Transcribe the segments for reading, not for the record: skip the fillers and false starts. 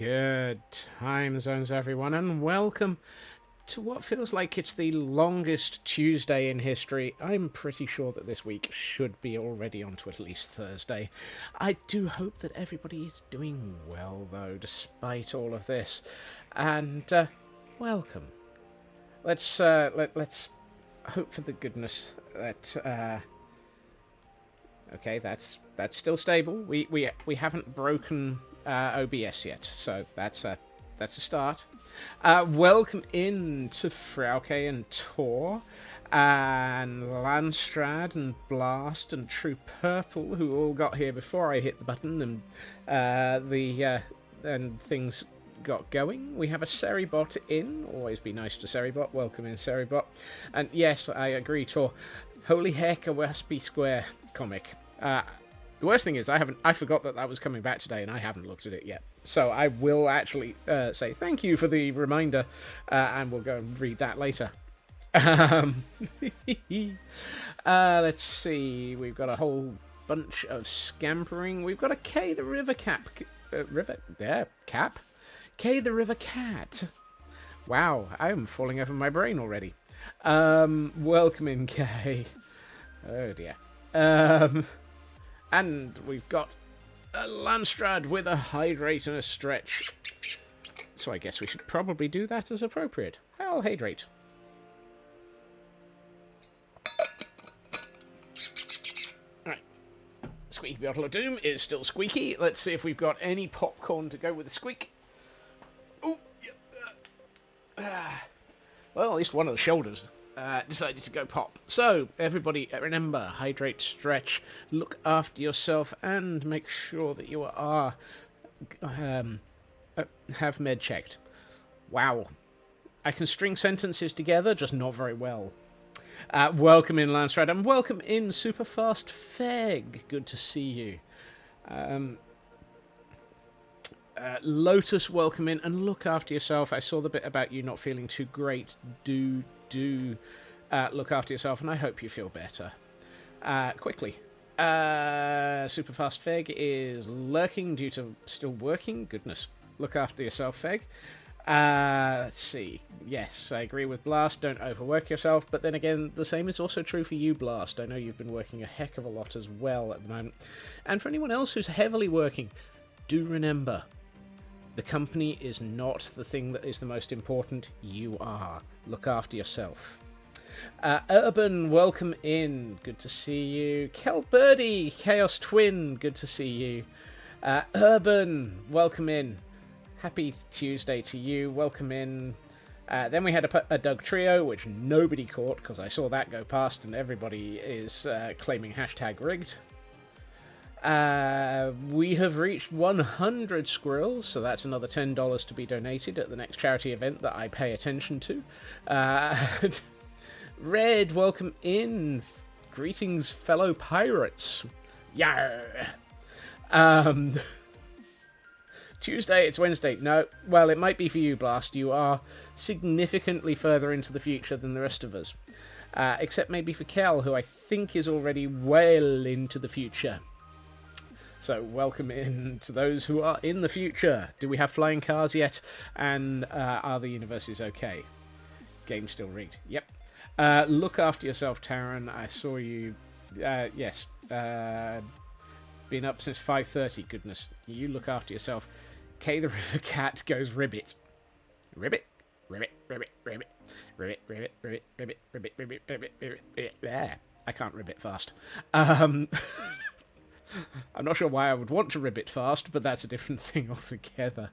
Good time zones, everyone, and welcome to what feels like it's the longest Tuesday in history. I'm pretty sure that this week should be already on to at least Thursday. I do hope that everybody is doing well, though, despite all of this. And welcome. Let's hope for the goodness that. Okay, that's still stable. We haven't broken OBS yet, so that's a start. Welcome in to Frauke and Tor, and Landstrad and Blast and True Purple, who all got here before I hit the button, and things got going. We have a Seribot in. Always be nice to Seribot. Welcome in, Seribot. And yes, I agree, Tor. Holy heck, a Waspy Square comic. The worst thing is I forgot that was coming back today, and I haven't looked at it yet. So I will actually say thank you for the reminder, and we'll go and read that later. Let's see. We've got a whole bunch of scampering. We've got a Kay the River Cap. Cap? Kay the River Cat. Wow, I'm falling over my brain already. Welcome in, Kay. Oh dear. And we've got a Landstrad with a hydrate and a stretch. So I guess we should probably do that as appropriate. I'll hydrate. Alright. Squeaky Bottle of Doom is still squeaky. Let's see if we've got any popcorn to go with the squeak. Ooh, yeah. Well, at least one of the shoulders decided to go pop. So, everybody, remember, hydrate, stretch, look after yourself, and make sure that you are have med checked. Wow. I can string sentences together, just not very well. Welcome in, Landstrad, and welcome in, Superfast Feg. Good to see you. Lotus, welcome in, and look after yourself. I saw the bit about you not feeling too great. Do look after yourself, and I hope you feel better. Quickly. Superfast Feg is lurking due to still working. Goodness. Look after yourself, Feg. Let's see. Yes, I agree with Blast. Don't overwork yourself. But then again, the same is also true for you, Blast. I know you've been working a heck of a lot as well at the moment. And for anyone else who's heavily working, do remember, the company is not the thing that is the most important. You are. Look after yourself. Urban, welcome in. Good to see you. Kelbirdie, Chaos Twin, good to see you. Urban, welcome in. Happy Tuesday to you. Welcome in. Then we had a Doug Trio, which nobody caught because I saw that go past and everybody is claiming hashtag rigged. We have reached 100 squirrels, so that's another $10 to be donated at the next charity event that I pay attention to. Red, welcome in. Greetings, fellow pirates. Yarr. Tuesday, it's Wednesday. No, well, it might be for you, Blast. You are significantly further into the future than the rest of us. Except maybe for Kel, who I think is already well into the future. So, welcome in to those who are in the future. Do we have flying cars yet? And are the universes okay? Game still rigged. Yep. Look after yourself, Taran. I saw you. Yes. Been up since 5:30. Goodness. You look after yourself. Kay the River Cat goes ribbit. Ribbit. Ribbit. Ribbit. Ribbit. Ribbit. Ribbit. Ribbit. Ribbit. Ribbit. Ribbit. Ribbit. Ribbit. There. I can't ribbit fast. I'm not sure why I would want to ribbit fast, but that's a different thing altogether.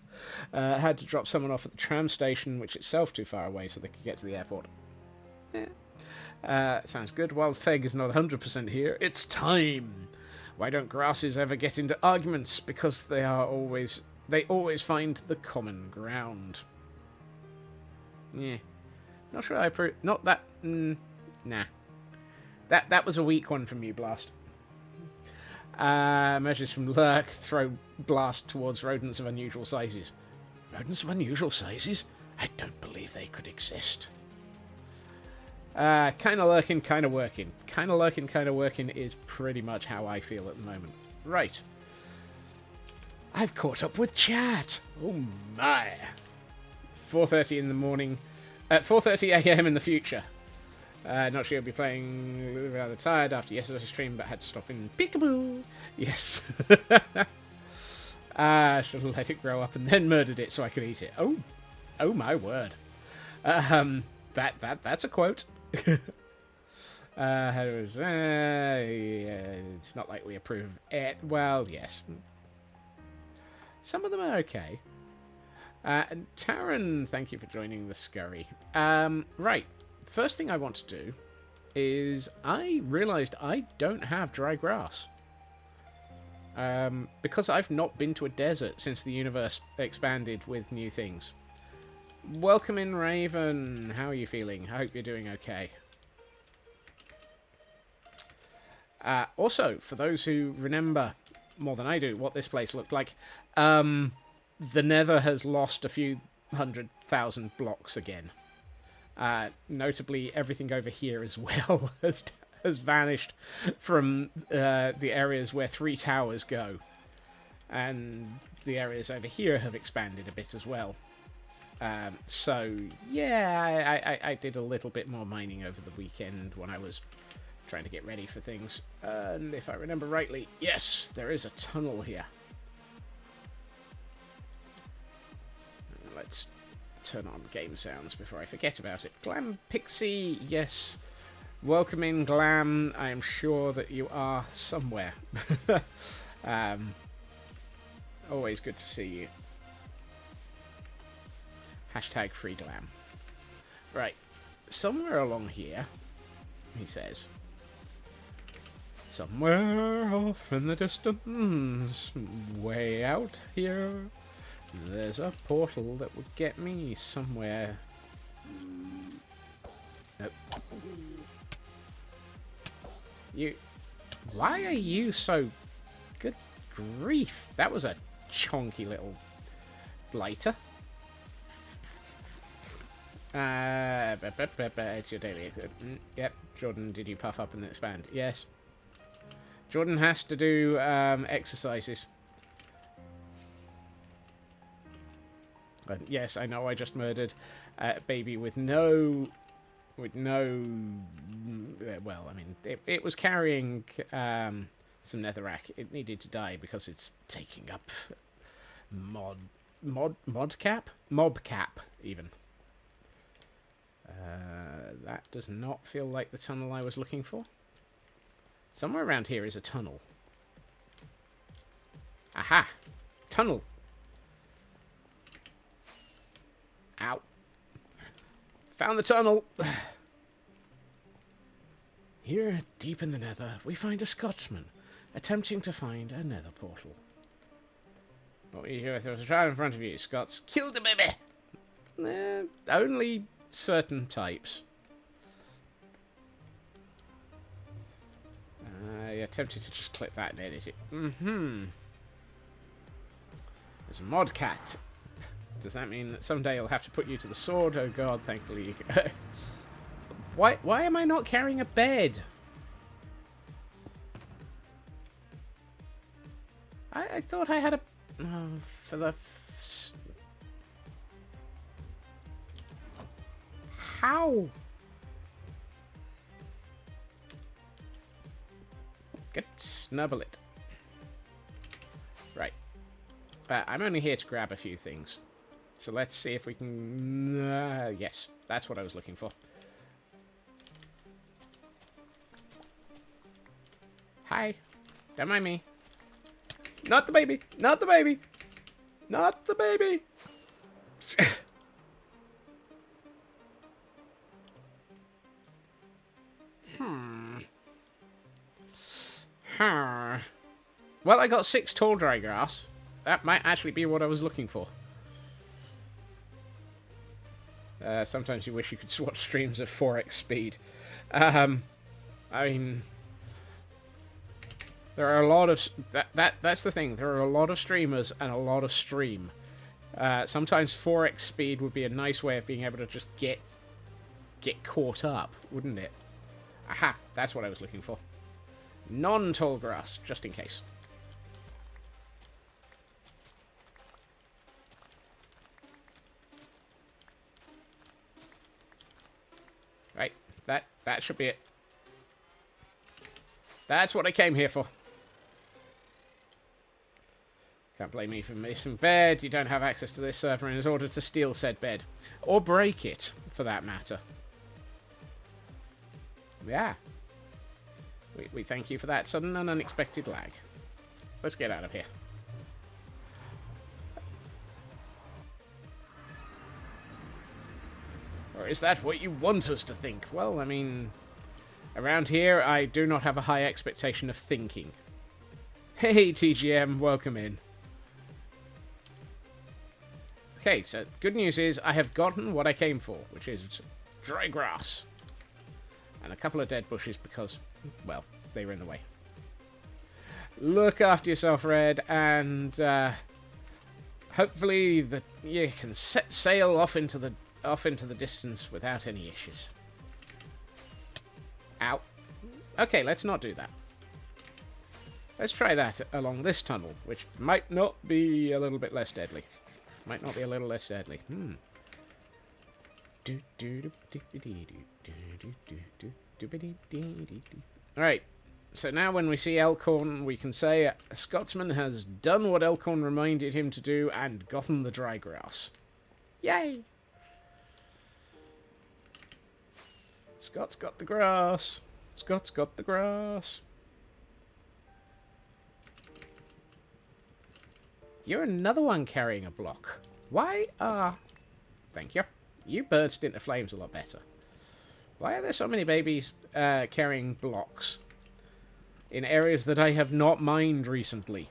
Had to drop someone off at the tram station, which itself too far away, so they could get to the airport. Yeah. Sounds good. While Feg is not 100% here, it's time. Why don't grasses ever get into arguments? Because they always find the common ground. Yeah. Not sure not that... nah. That was a weak one from you, Blast. Measures from Lurk throw Blast towards rodents of unusual sizes. Rodents of unusual sizes? I don't believe they could exist. Kind of lurking, kind of working. Kind of lurking, kind of working is pretty much how I feel at the moment. Right. I've caught up with chat. Oh my. 4:30 in the morning. At 4:30 a.m. in the future. Not sure you'll be playing. Rather tired after yesterday's stream, but had to stop in Peekaboo. Yes. Should have let it grow up and then murdered it so I could eat it. Oh my word. That's a quote. It's not like we approve it. Well, yes. Some of them are okay. And Taryn, thank you for joining the scurry. Right. First thing I want to do is I realised I don't have dry grass. Because I've not been to a desert since the universe expanded with new things. Welcome in, Raven. How are you feeling? I hope you're doing okay. Also, for those who remember more than I do what this place looked like, the Nether has lost a few 100,000 blocks again. Notably, everything over here as well has vanished from the areas where 3 towers go. And the areas over here have expanded a bit as well. So, yeah, I did a little bit more mining over the weekend when I was trying to get ready for things. And if I remember rightly, yes, there is a tunnel here. Let's turn on game sounds before I forget about it. Glam Pixie, yes. Welcome in, Glam. I am sure that you are somewhere. Always good to see you. Hashtag free glam. Right. Somewhere along here, he says. Somewhere off in the distance, way out here, there's a portal that would get me somewhere. Nope. Why are you so... Good grief. That was a chonky little blighter. It's your daily... Yep. Jordan, did you puff up and expand? Yes. Jordan has to do exercises. Yes, I know I just murdered a baby with no... well, I mean, it was carrying some netherrack. It needed to die because it's taking up mob cap, even. That does not feel like the tunnel I was looking for. Somewhere around here is a tunnel. Aha! Tunnel! Ow. Found the tunnel! Here, deep in the nether, we find a Scotsman attempting to find a nether portal. What were you here? There was a child in front of you. Scots killed the baby! Only certain types. I attempted to just clip that and edit it. There's a mod cat. Does that mean that someday I'll have to put you to the sword? Oh god, thankfully. Why am I not carrying a bed? I thought I had a... for the... How? Good. Snubble it. Right. I'm only here to grab a few things. So let's see if we can... yes, that's what I was looking for. Hi. Don't mind me. Not the baby. Not the baby. Not the baby. Well, I got 6 tall dry grass. That might actually be what I was looking for. Sometimes you wish you could watch streams at 4x speed. I mean, there are a lot of... That's the thing. There are a lot of streamers and a lot of stream. Sometimes 4x speed would be a nice way of being able to just get caught up, wouldn't it? Aha, that's what I was looking for. Non-tall grass, just in case. That should be it. That's what I came here for. Can't blame me for missing bed. You don't have access to this server in order to steal said bed. Or break it, for that matter. Yeah. We thank you for that sudden and unexpected lag. Let's get out of here. Or is that what you want us to think? Well, I mean, around here, I do not have a high expectation of thinking. Hey, TGM, welcome in. Okay, so good news is I have gotten what I came for, which is dry grass. And a couple of dead bushes because, well, they were in the way. Look after yourself, Red, and hopefully you can sail off into the distance without any issues. Ow. Okay, let's not do that. Let's try that along this tunnel, which might not be a little bit less deadly. Might not be a little less deadly. Alright, so now when we see Elkhorn, we can say a Scotsman has done what Elkhorn reminded him to do and gotten the dry grass. Yay! Scott's got the grass. Scott's got the grass. You're another one carrying a block. Why are... Thank you. You burst into flames a lot better. Why are there so many babies carrying blocks in areas that I have not mined recently?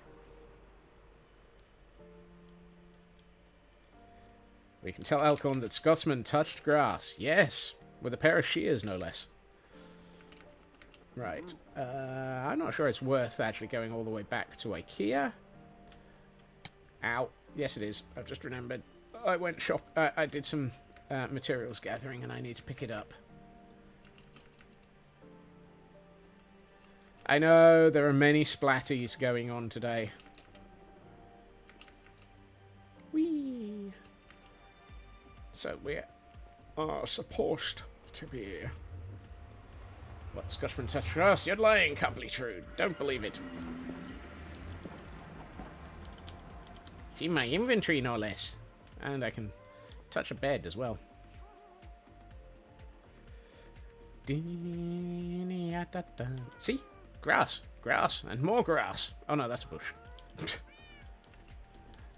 We can tell Elkhorn that Scotsman touched grass. Yes, with a pair of shears, no less. Right. I'm not sure it's worth actually going all the way back to IKEA. Ow. Yes, it is. I've just remembered. I went I did some materials gathering and I need to pick it up. I know there are many splatties going on today. Whee! So we are supposed to be... What, Scotsman touched grass? You're lying, can't be true. Don't believe it. See my inventory, no less. And I can touch a bed as well. See? Grass. Grass. And more grass. Oh no, that's a bush.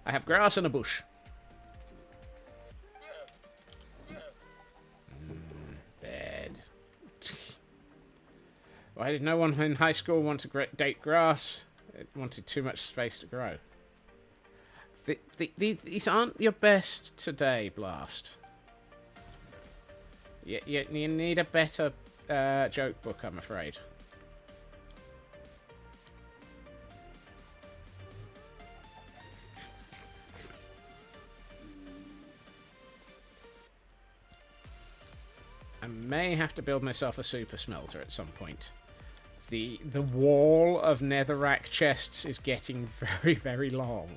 I have grass and a bush. Bed. Why did no one in high school want to date grass? It wanted too much space to grow. These aren't your best today, Blast. You need a better joke book, I'm afraid. I may have to build myself a super smelter at some point. The wall of netherrack chests is getting very, very long.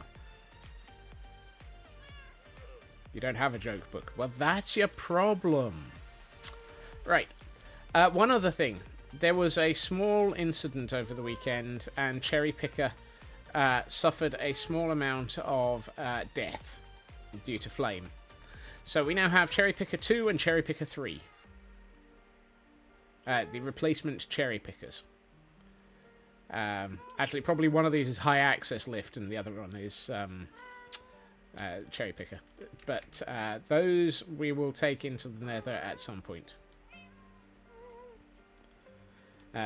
You don't have a joke book. Well, that's your problem. Right. One other thing. There was a small incident over the weekend, and Cherry Picker suffered a small amount of death due to flame. So we now have Cherry Picker 2 and Cherry Picker 3. The replacement Cherry Pickers. Actually, probably one of these is High Access Lift, and the other one is... Cherry Picker. But those we will take into the nether at some point.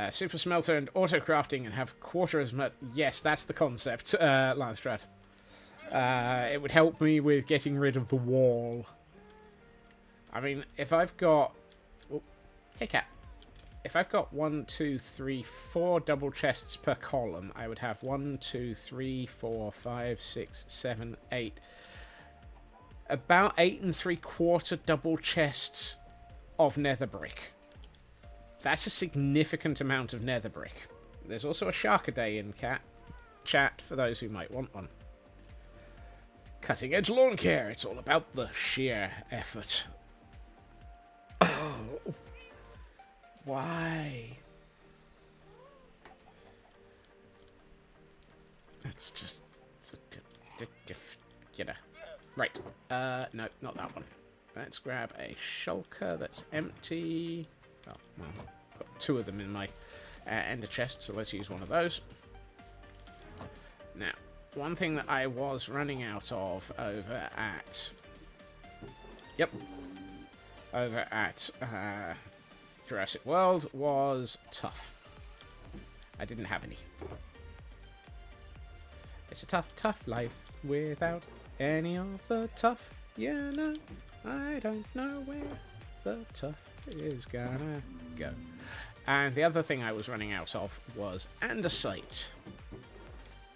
Super Smelter and Auto Crafting and have quarter as much... Yes, that's the concept, Landstrat. It would help me with getting rid of the wall. I mean, if I've got... Oh, hey, cat. If I've got 1, 2, 3, 4 double chests per column, I would have 1, 2, 3, 4, 5, 6, 7, 8. About 8 3/4 double chests of nether brick. That's a significant amount of nether brick. There's also a Sharkaday in chat for those who might want one. Cutting edge lawn care. It's all about the sheer effort. Oh. Why? That's just... You know. Right. No, not that one. Let's grab a shulker that's empty. Oh, well, I've got 2 of them in my ender chest, so let's use one of those. Now, one thing that I was running out of over at... Yep. Over at Jurassic World was tough. I didn't have any. It's a tough, tough life without any of the tough. You know, I don't know where the tough is gonna go. And the other thing I was running out of was andesite.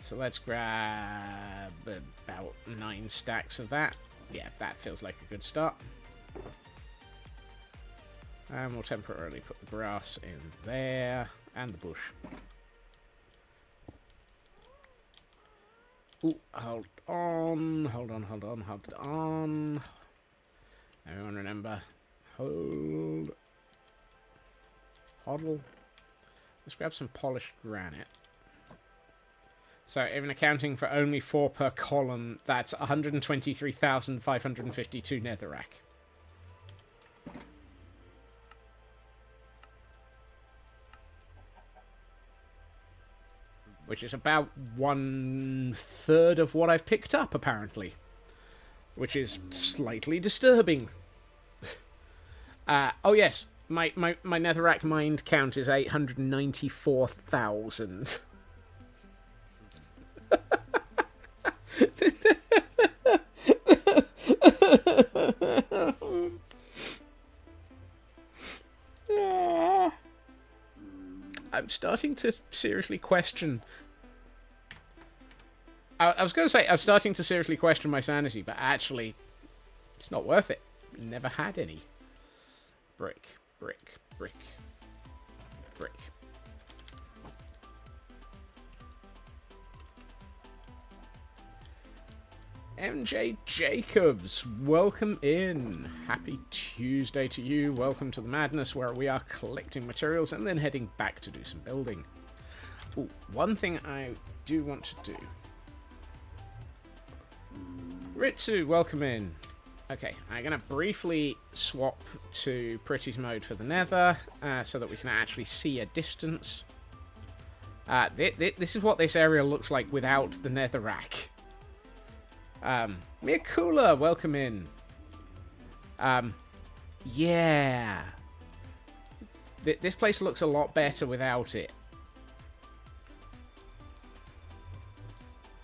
So let's grab about 9 stacks of that. Yeah, that feels like a good start. And we'll temporarily put the grass in there, and the bush. Ooh, hold on. Everyone remember, hodl. Let's grab some polished granite. So, even accounting for only 4 per column, that's 123,552 netherrack. Which is about 1/3 of what I've picked up, apparently. Which is slightly disturbing. Oh yes, my netherrack mined count is 894,000. I'm starting to seriously question... I was going to say, I was starting to seriously question my sanity, but actually, it's not worth it. Never had any. Brick, brick, brick, brick. MJ Jacobs, welcome in. Happy Tuesday to you. Welcome to the madness where we are collecting materials and then heading back to do some building. Ooh, one thing I do want to do. Ritsu, welcome in. Okay, I'm going to briefly swap to Pretty's mode for the nether so that we can actually see a distance. This is what this area looks like without the netherrack. Miakula, welcome in. Yeah. This place looks a lot better without it.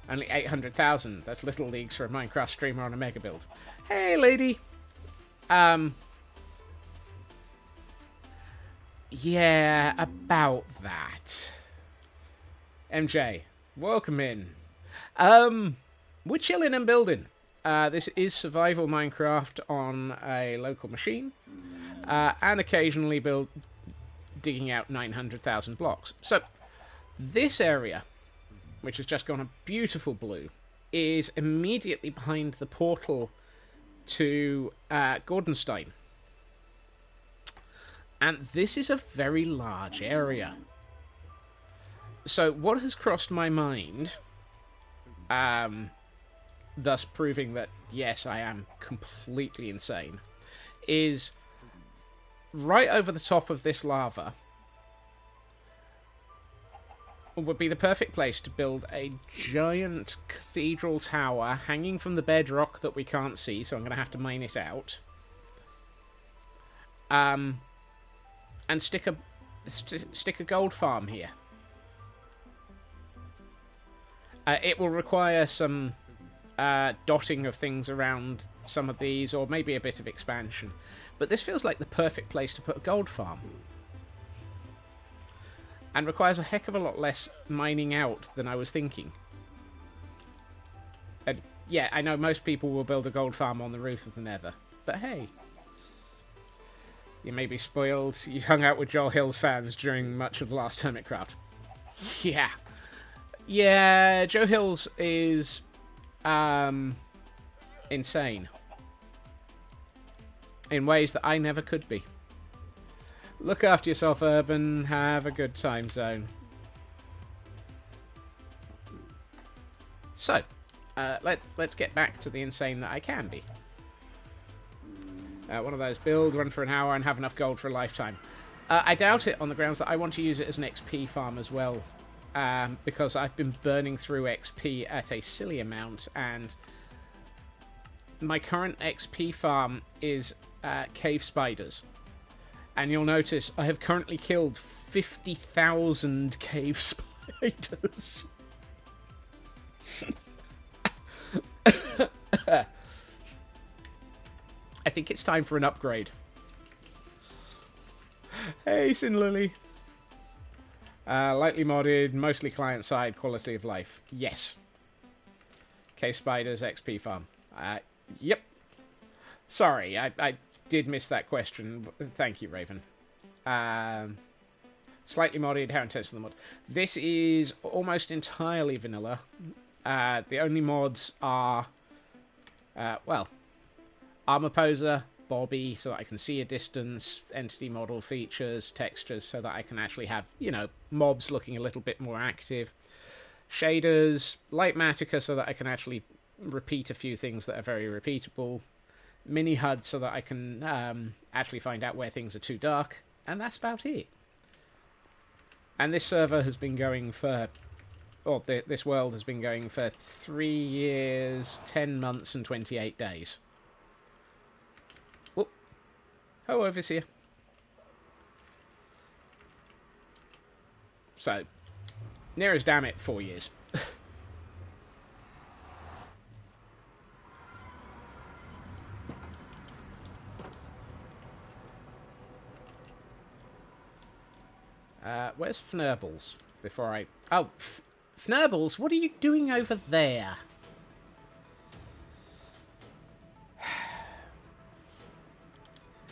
Only 800,000. That's little leagues for a Minecraft streamer on a mega build. Hey, lady. Yeah, about that. MJ, welcome in. We're chilling and building. This is survival Minecraft on a local machine. And occasionally digging out 900,000 blocks. So, this area, which has just gone a beautiful blue, is immediately behind the portal to Gordonstein. And this is a very large area. So what has crossed my mind, thus proving that, yes, I am completely insane, is right over the top of this lava would be the perfect place to build a giant cathedral tower hanging from the bedrock that we can't see, so I'm going to have to mine it out. And stick a gold farm here. It will require some dotting of things around some of these, or maybe a bit of expansion. But this feels like the perfect place to put a gold farm. And requires a heck of a lot less mining out than I was thinking. And yeah, I know most people will build a gold farm on the roof of the nether. But hey. You may be spoiled. You hung out with Joel Hill's fans during much of the last Hermitcraft. Yeah. Yeah, Joe Hills is insane. In ways that I never could be. Look after yourself, Urban. Have a good time zone. So, let's get back to the insane that I can be. One of those: build, run for an hour, and have enough gold for a lifetime. I doubt it, on the grounds that I want to use it as an XP farm as well, because I've been burning through XP at a silly amount, and my current XP farm is cave spiders. And you'll notice I have currently killed 50,000 cave spiders. I think it's time for an upgrade. Hey, Sin Lily. Lightly modded, mostly client-side, quality of life. Yes. Cave Spiders XP farm. Yep. Sorry, I did miss that question. Thank you, Raven. Slightly modded, how intense is the mod? This is almost entirely vanilla. The only mods are, well, Armor Poser, Bobby, so that I can see a distance, entity model features, textures, so that I can actually have, you know, mobs looking a little bit more active. Shaders, Lightmatica, so that I can actually repeat a few things that are very repeatable. Mini HUD, so that I can actually find out where things are too dark. And that's about it. And this server has been going for... Or this world has been going for 3 years, 10 months, and 28 days. Oh, Overseer. So, near as damn it, 4 years. Where's Fnurbles? Before I... Oh, Fnurbles, what are you doing over there?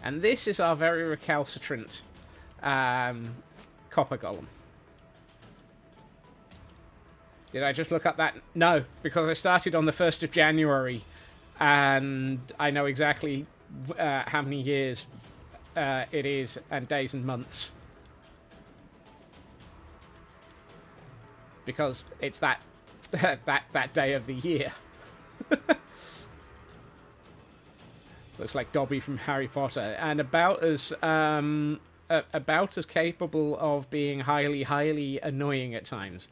And this is our very recalcitrant Copper Golem. Did I just look up that? No, because I started on the 1st of January, and I know exactly how many years it is, and days and months. Because it's that day of the year. Looks like Dobby from Harry Potter, and about as capable of being highly annoying at times.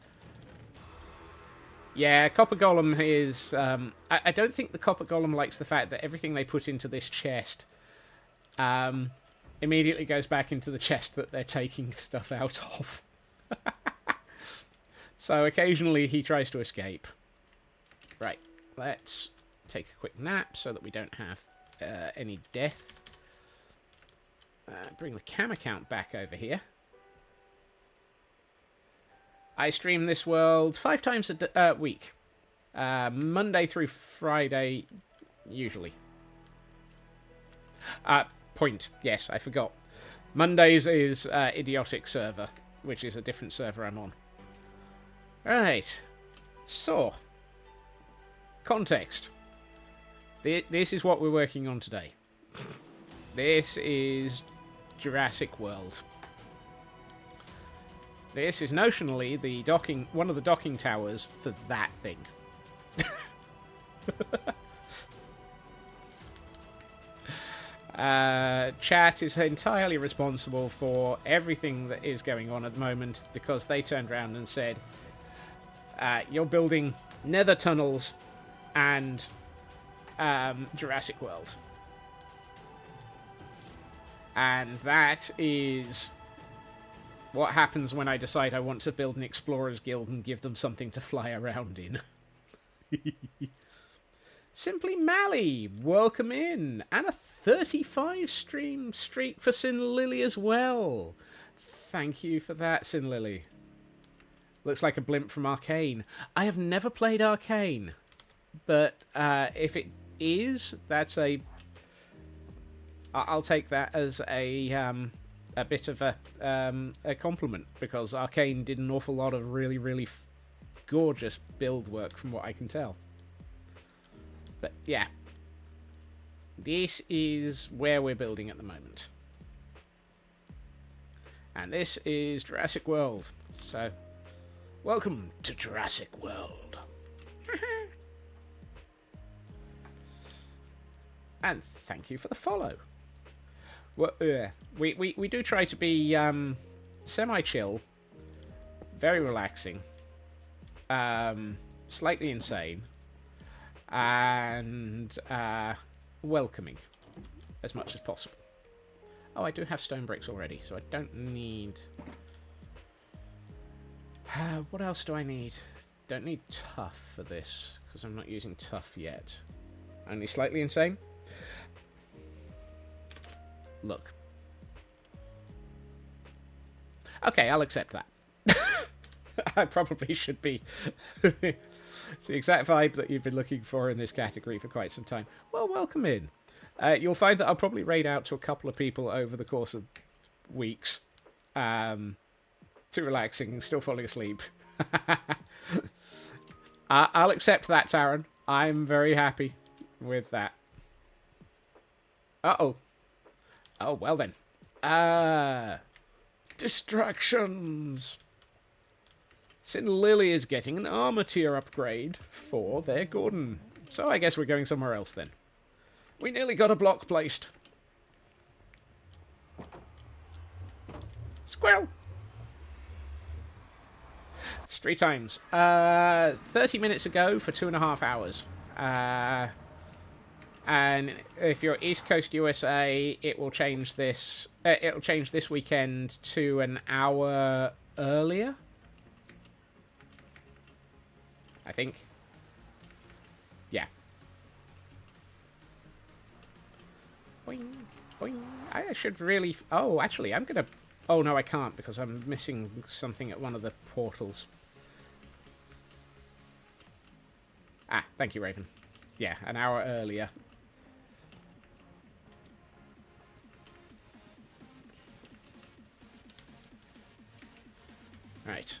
Yeah, Copper Golem is... I don't think the Copper Golem likes the fact that everything they put into this chest immediately goes back into the chest that they're taking stuff out of. So occasionally he tries to escape. Right, let's take a quick nap so that we don't have any death. Bring the cam account back over here. I stream this world 5 times a week. Monday through Friday, usually. Yes, I forgot. Mondays is Idiotic Server, which is a different server I'm on. Right. So, context. This is what we're working on today. This is Jurassic World. This is notionally the one of the docking towers for that thing. Chat is entirely responsible for everything that is going on at the moment because they turned around and said, you're building nether tunnels and Jurassic World. And that is what happens when I decide I want to build an Explorers Guild and give them something to fly around in. Simply Mally, welcome in. And a 35 stream streak for Sin Lily as well. Thank you for that, Sin Lily. Looks like a blimp from Arcane. I have never played Arcane, but if it is, that's a... I'll take that as a bit of a compliment, because Arcane did an awful lot of really gorgeous build work from what I can tell. But yeah, this is where we're building at the moment. And this is Jurassic World. So, welcome to Jurassic World. And thank you for the follow. Well, we do try to be semi-chill, very relaxing, slightly insane, and welcoming as much as possible. Oh, I do have stone bricks already, so I don't need... what else do I need? Don't need tough for this, because I'm not using tough yet. Only slightly insane? Look. Okay, I'll accept that. I probably should be. It's the exact vibe that you've been looking for in this category for quite some time. Well, welcome in. You'll find that I'll probably raid out to a couple of people over the course of weeks. Too relaxing, still falling asleep. I'll accept that, Taran. I'm very happy with that. Uh-oh. Oh, well then. Distractions. Sin Lily is getting an armor tier upgrade for their Gordon. So I guess we're going somewhere else then. We nearly got a block placed. Squirrel! It's 3 times. 30 minutes ago for 2.5 hours. And if you're East Coast USA, it will change this. It'll change this weekend to an hour earlier. I think. Yeah. Boing, boing. I should really... Oh, actually, I'm going to... Oh, no, I can't, because I'm missing something at one of the portals. Ah, thank you, Raven. Yeah, an hour earlier. Right.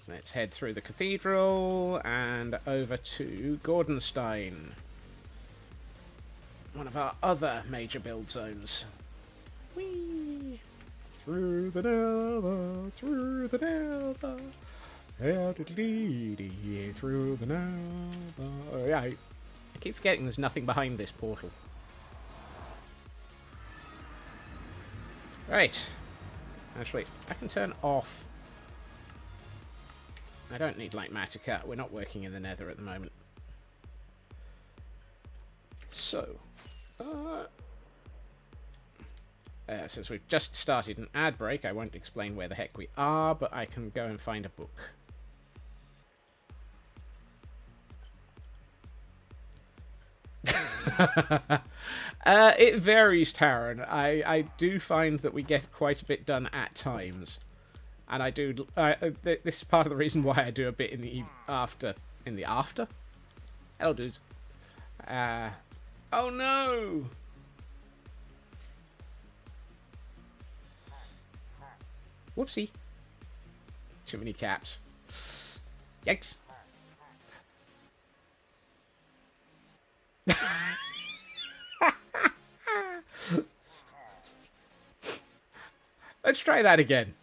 Let's head through the cathedral and over to Gordonstein. One of our other major build zones. Whee! Through the Nether, through the Nether, through the Nether. Oh, yeah, I keep forgetting there's nothing behind this portal. Right. Actually, I can turn off. I don't need light matter cut. We're not working in the Nether at the moment. So, since we've just started an ad break, I won't explain where the heck we are, but I can go and find a book. It varies, Taran. I do find that we get quite a bit done at times, and I do. This is part of the reason why I do a bit in the after. In the after. Hello, dudes. Oh no! Whoopsie. Too many caps. Yikes. Let's try that again.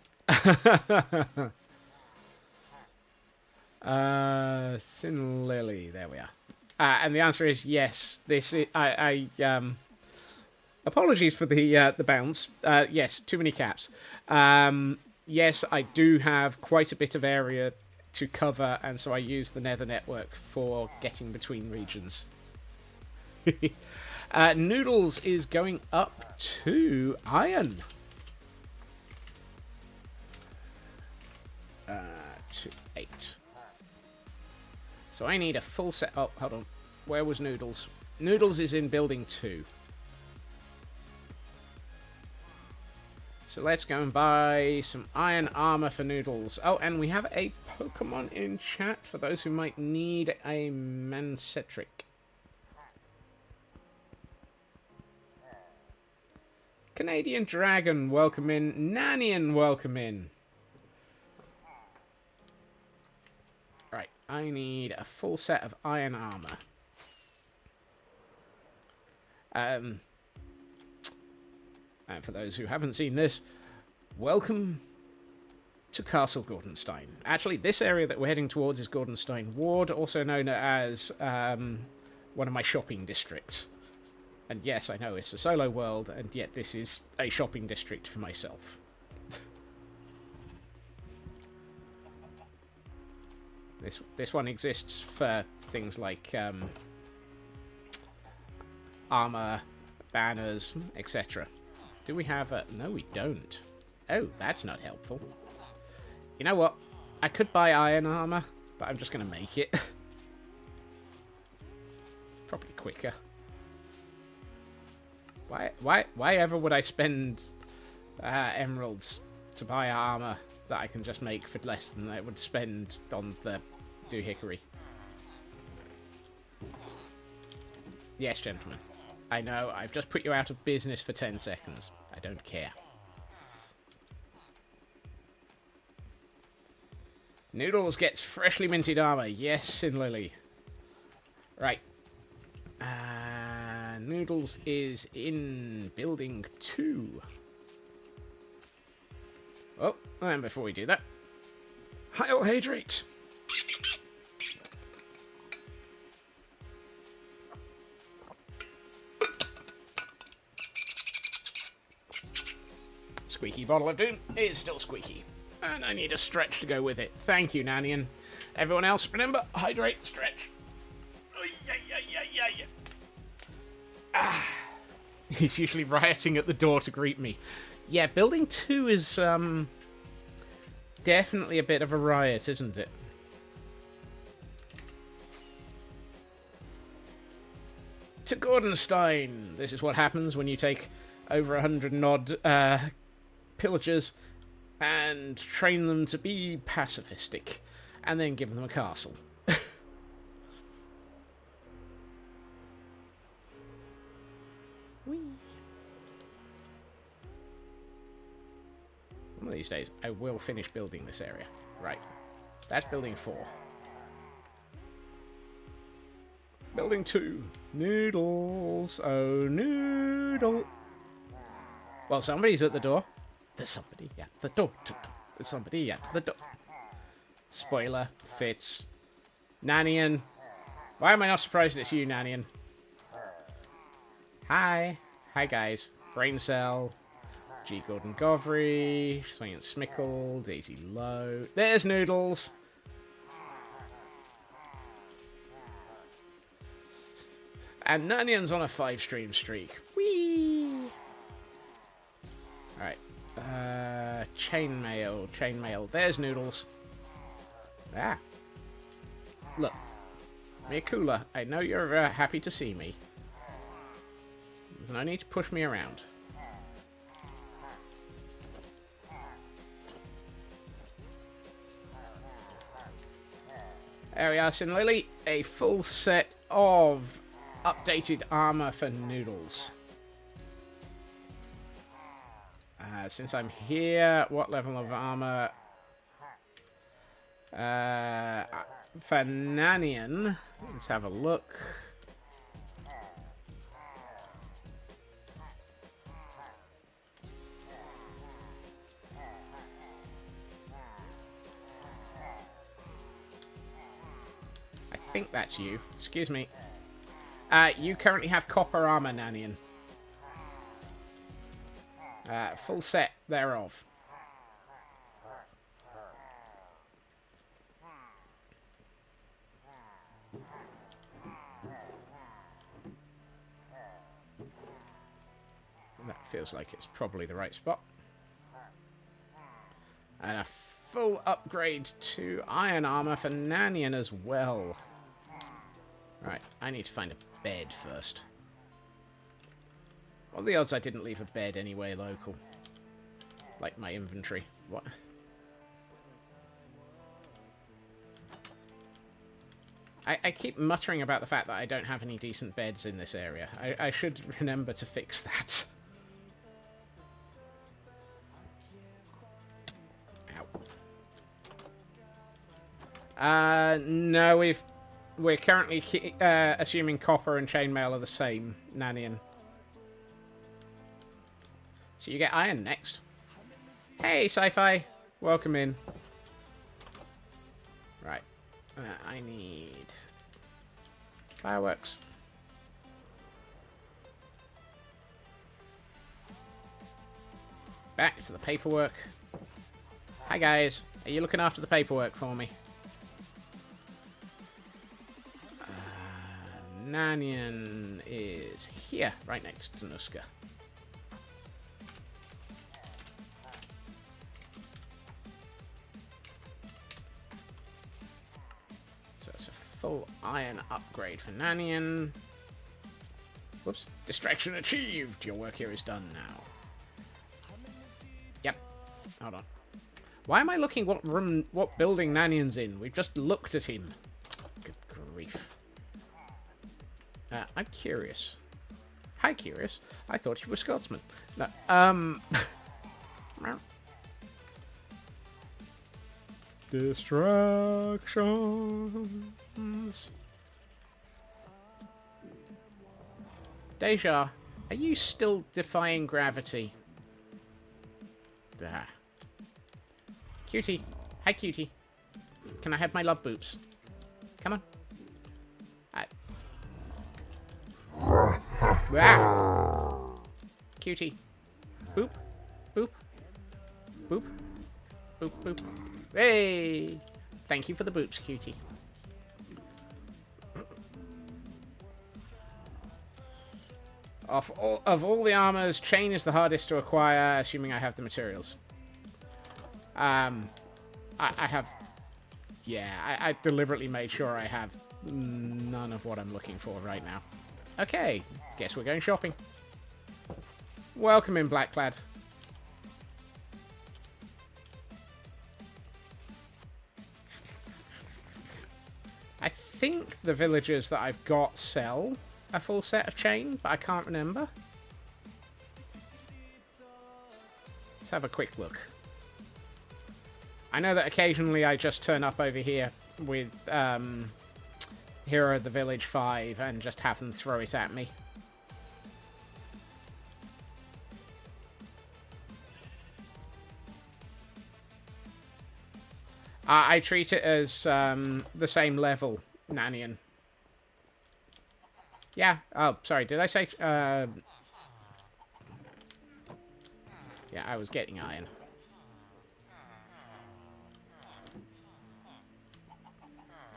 Sin Lily. There we are. And the answer is yes. This is, apologies for the bounce. Yes, too many caps. Yes, I do have quite a bit of area to cover, and so I use the Nether network for getting between regions. Noodles is going up to iron. To 8. So I need a full set. Oh, hold on. Where was Noodles? Noodles is in building 2. So let's go and buy some iron armor for Noodles. Oh, and we have a Pokemon in chat for those who might need a Mancetric. Canadian Dragon, welcome in. Nanian, welcome in. Right, I need a full set of iron armor. And for those who haven't seen this, Welcome to Castle Gordonstein. Actually, this area that we're heading towards is Gordonstein Ward, also known as one of my shopping districts. And yes, I know it's a solo world, and yet this is a shopping district for myself. This one exists for things like armor, banners, etc. Do we have a... No, we don't. Oh, that's not helpful. You know what? I could buy iron armor, but I'm just going to make it. Probably quicker. Why ever would I spend emeralds to buy armor that I can just make for less than I would spend on the doohickory? Yes, gentlemen. I know, I've just put you out of business for 10 seconds. I don't care. Noodles gets freshly minted armor. Yes, Sin Lily. Right. Noodles is in building 2. Oh, and before we do that, Heil Hydrate. Squeaky bottle of doom is still squeaky. And I need a stretch to go with it. Thank you, Nanian. Everyone else, remember, hydrate, stretch. He's usually rioting at the door to greet me. Yeah, building 2 is definitely a bit of a riot, isn't it? To Gordonstein. This is what happens when you take over 100 and odd pillagers and train them to be pacifistic, and then give them a castle. Whee. One of these days, I will finish building this area. Right. That's building 4. Building 2. Noodles. Oh, noodle. Well, somebody's at the door. There's somebody at the door. There's somebody at the door. Spoiler. Fits. Nanian. Why am I not surprised it's you, Nanian? Hi. Hi, guys. Brain Cell. G. Gordon Govry. Swinging Smickle. Daisy Low. There's Noodles. And Nanian's on a 5-stream streak. Whee! Alright. Chainmail. Chainmail. There's Noodles. Ah. Look. Mikula, I know you're happy to see me. There's no need to push me around. There we are, Sin Lily. A full set of updated armor for Noodles. Since I'm here, what level of armor? For Nanian, let's have a look. I think that's you. Excuse me. You currently have copper armor, Nanian. Full set thereof. That feels like it's probably the right spot. And a full upgrade to iron armor for Nanian as well. Right, I need to find a bed first. What are the odds I didn't leave a bed anywhere local? Like my inventory. What? I keep muttering about the fact that I don't have any decent beds in this area. I should remember to fix that. Ow. No, we're currently assuming copper and chainmail are the same, Nanian. So you get iron next. Hey, Sci-Fi. Welcome in. Right. I need fireworks. Back to the paperwork. Hi, guys. Are you looking after the paperwork for me? Nanian is here, right next to Nuska. So it's a full iron upgrade for Nanian. Whoops. Distraction achieved. Your work here is done now. Yep. Hold on. Why am I looking what room, what building Nanian's in? We've just looked at him. Good grief. I'm curious. Hi, curious. I thought you were Scotsman. No, Distractions. Deja, are you still defying gravity? There. Cutie. Hi, cutie. Can I have my love boots? Come on. Cutie. Boop. Boop. Boop. Boop, boop. Hey! Thank you for the boots, cutie. Of all the armors, chain is the hardest to acquire, assuming I have the materials. I have... Yeah, I deliberately made sure I have none of what I'm looking for right now. Okay, guess we're going shopping. Welcome in, Blacklad. I think the villagers that I've got sell a full set of chain, but I can't remember. Let's have a quick look. I know that occasionally I just turn up over here with Hero of the Village 5 and just have them throw it at me. I treat it as the same level, Nanian. Yeah. Oh, sorry. Did I say... Yeah, I was getting iron.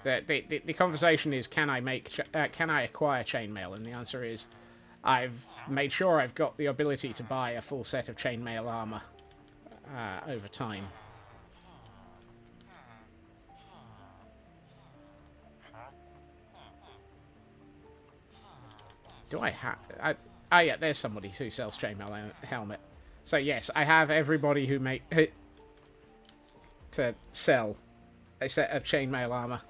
The conversation is, can I acquire chainmail? And the answer is, I've made sure I've got the ability to buy a full set of chainmail armor over time. Do I have... Oh, yeah, there's somebody who sells chainmail helmet. So, yes, I have everybody who to sell a set of chainmail armor.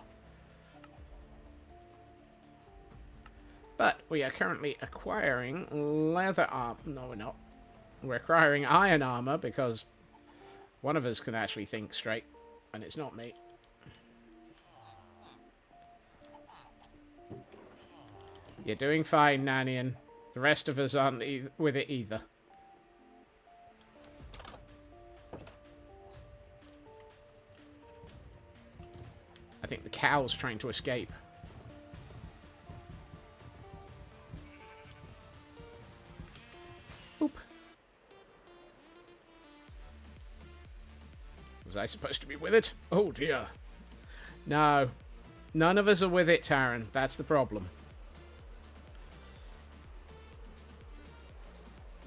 But we are currently acquiring leather armor. No, we're not. We're acquiring iron armor because one of us can actually think straight, and it's not me. You're doing fine, Nanian. The rest of us aren't with it either. I think the cow's trying to escape. Boop. Was I supposed to be with it? Oh, dear. No. None of us are with it, Taran. That's the problem.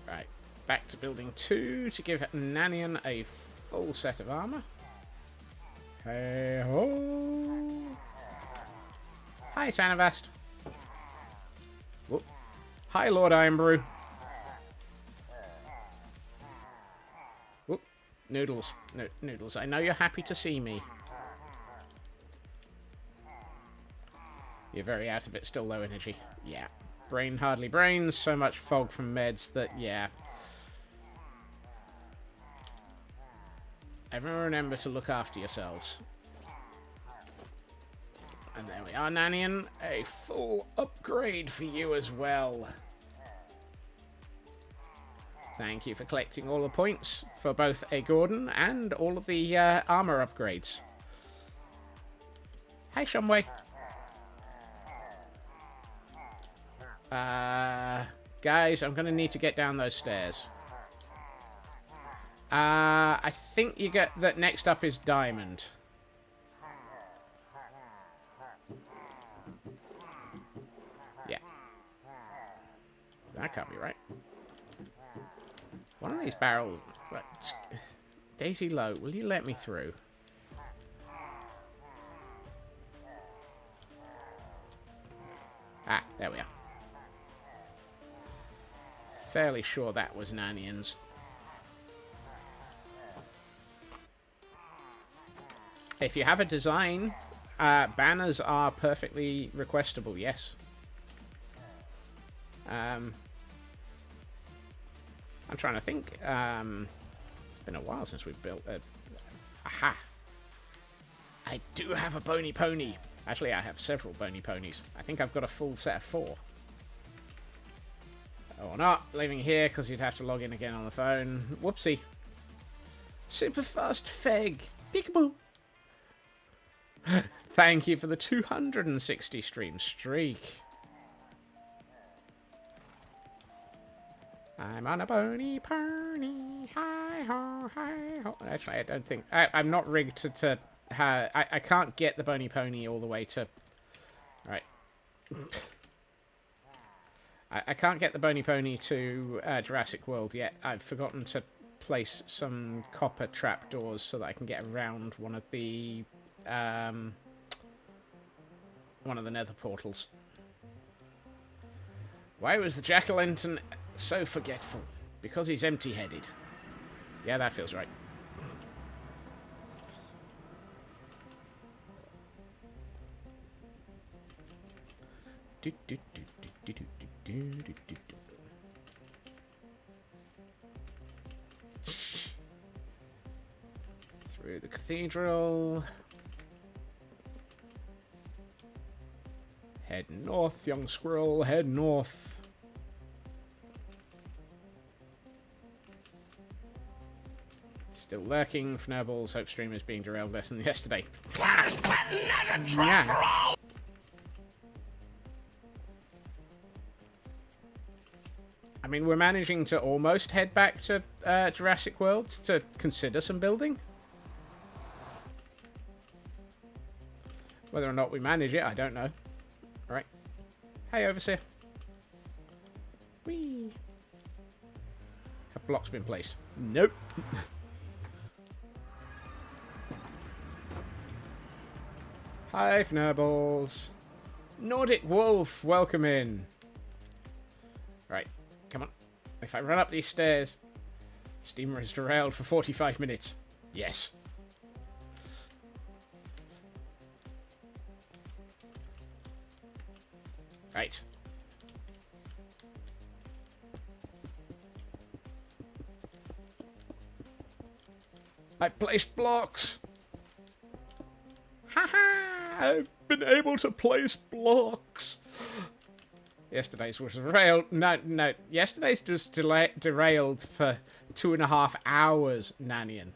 Right. Back to building 2 to give Nanian a full set of armor. Hey ho! Hi, Tanavast. Whoop. Hi, Lord Ironbrew. Whoop. Noodles. No, Noodles, I know you're happy to see me. You're very out of it, still low energy. Yeah. Brain hardly brains, so much fog from meds that, yeah. Everyone remember to look after yourselves. And there we are, Nanian. A full upgrade for you as well. Thank you for collecting all the points for both a Gordon and all of the armor upgrades. Hey, Shumway. Guys, I'm going to need to get down those stairs. I think you get that next up is Diamond. Yeah. That can't be right. One of these barrels... Daisy Low, will you let me through? Ah, there we are. Fairly sure that was Nanian's. If you have a design, banners are perfectly requestable, yes. I'm trying to think. It's been a while since we've built a... Aha! I do have a bony pony. Actually, I have several bony ponies. I think I've got a full set of 4. Or not. Leaving here because you'd have to log in again on the phone. Whoopsie. Super fast Feg. Peekaboo. Thank you for the 260 stream streak. I'm on a bony pony. Hi ho, hi ho. Actually, I don't think... I'm not rigged to I can't get the bony pony all the way to... Right. I can't get the bony pony to Jurassic World yet. I've forgotten to place some copper trapdoors so that I can get around one of the nether portals. Why was the jack-o'-lantern so forgetful? Because he's empty-headed. Yeah, that feels right. Through the cathedral. Head north, young squirrel, head north. Still lurking. Fnurballs. Hope stream is being derailed less than yesterday. Yeah. I mean, we're managing to almost head back to Jurassic World to consider some building. Whether or not we manage it, I don't know. Right. Hey, Overseer. Whee. Have blocks been placed? Nope. Hi, Fnurballs. Nordic Wolf, welcome in. Right, come on. If I run up these stairs, the steamer is derailed for 45 minutes. Yes. Right. I placed blocks. Haha! I've been able to place blocks. Yesterday's was derailed. No. Yesterday's was derailed for 2.5 hours, Nanian.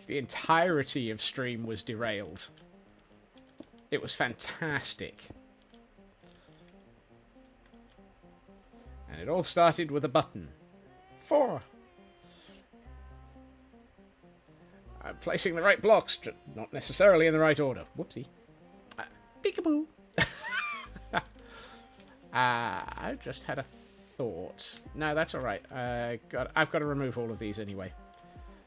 The entirety of stream was derailed. It was fantastic. And it all started with a button. 4. I'm placing the right blocks, not necessarily in the right order. Whoopsie. Peekaboo. I just had a thought. No, that's all right. I've got to remove all of these anyway.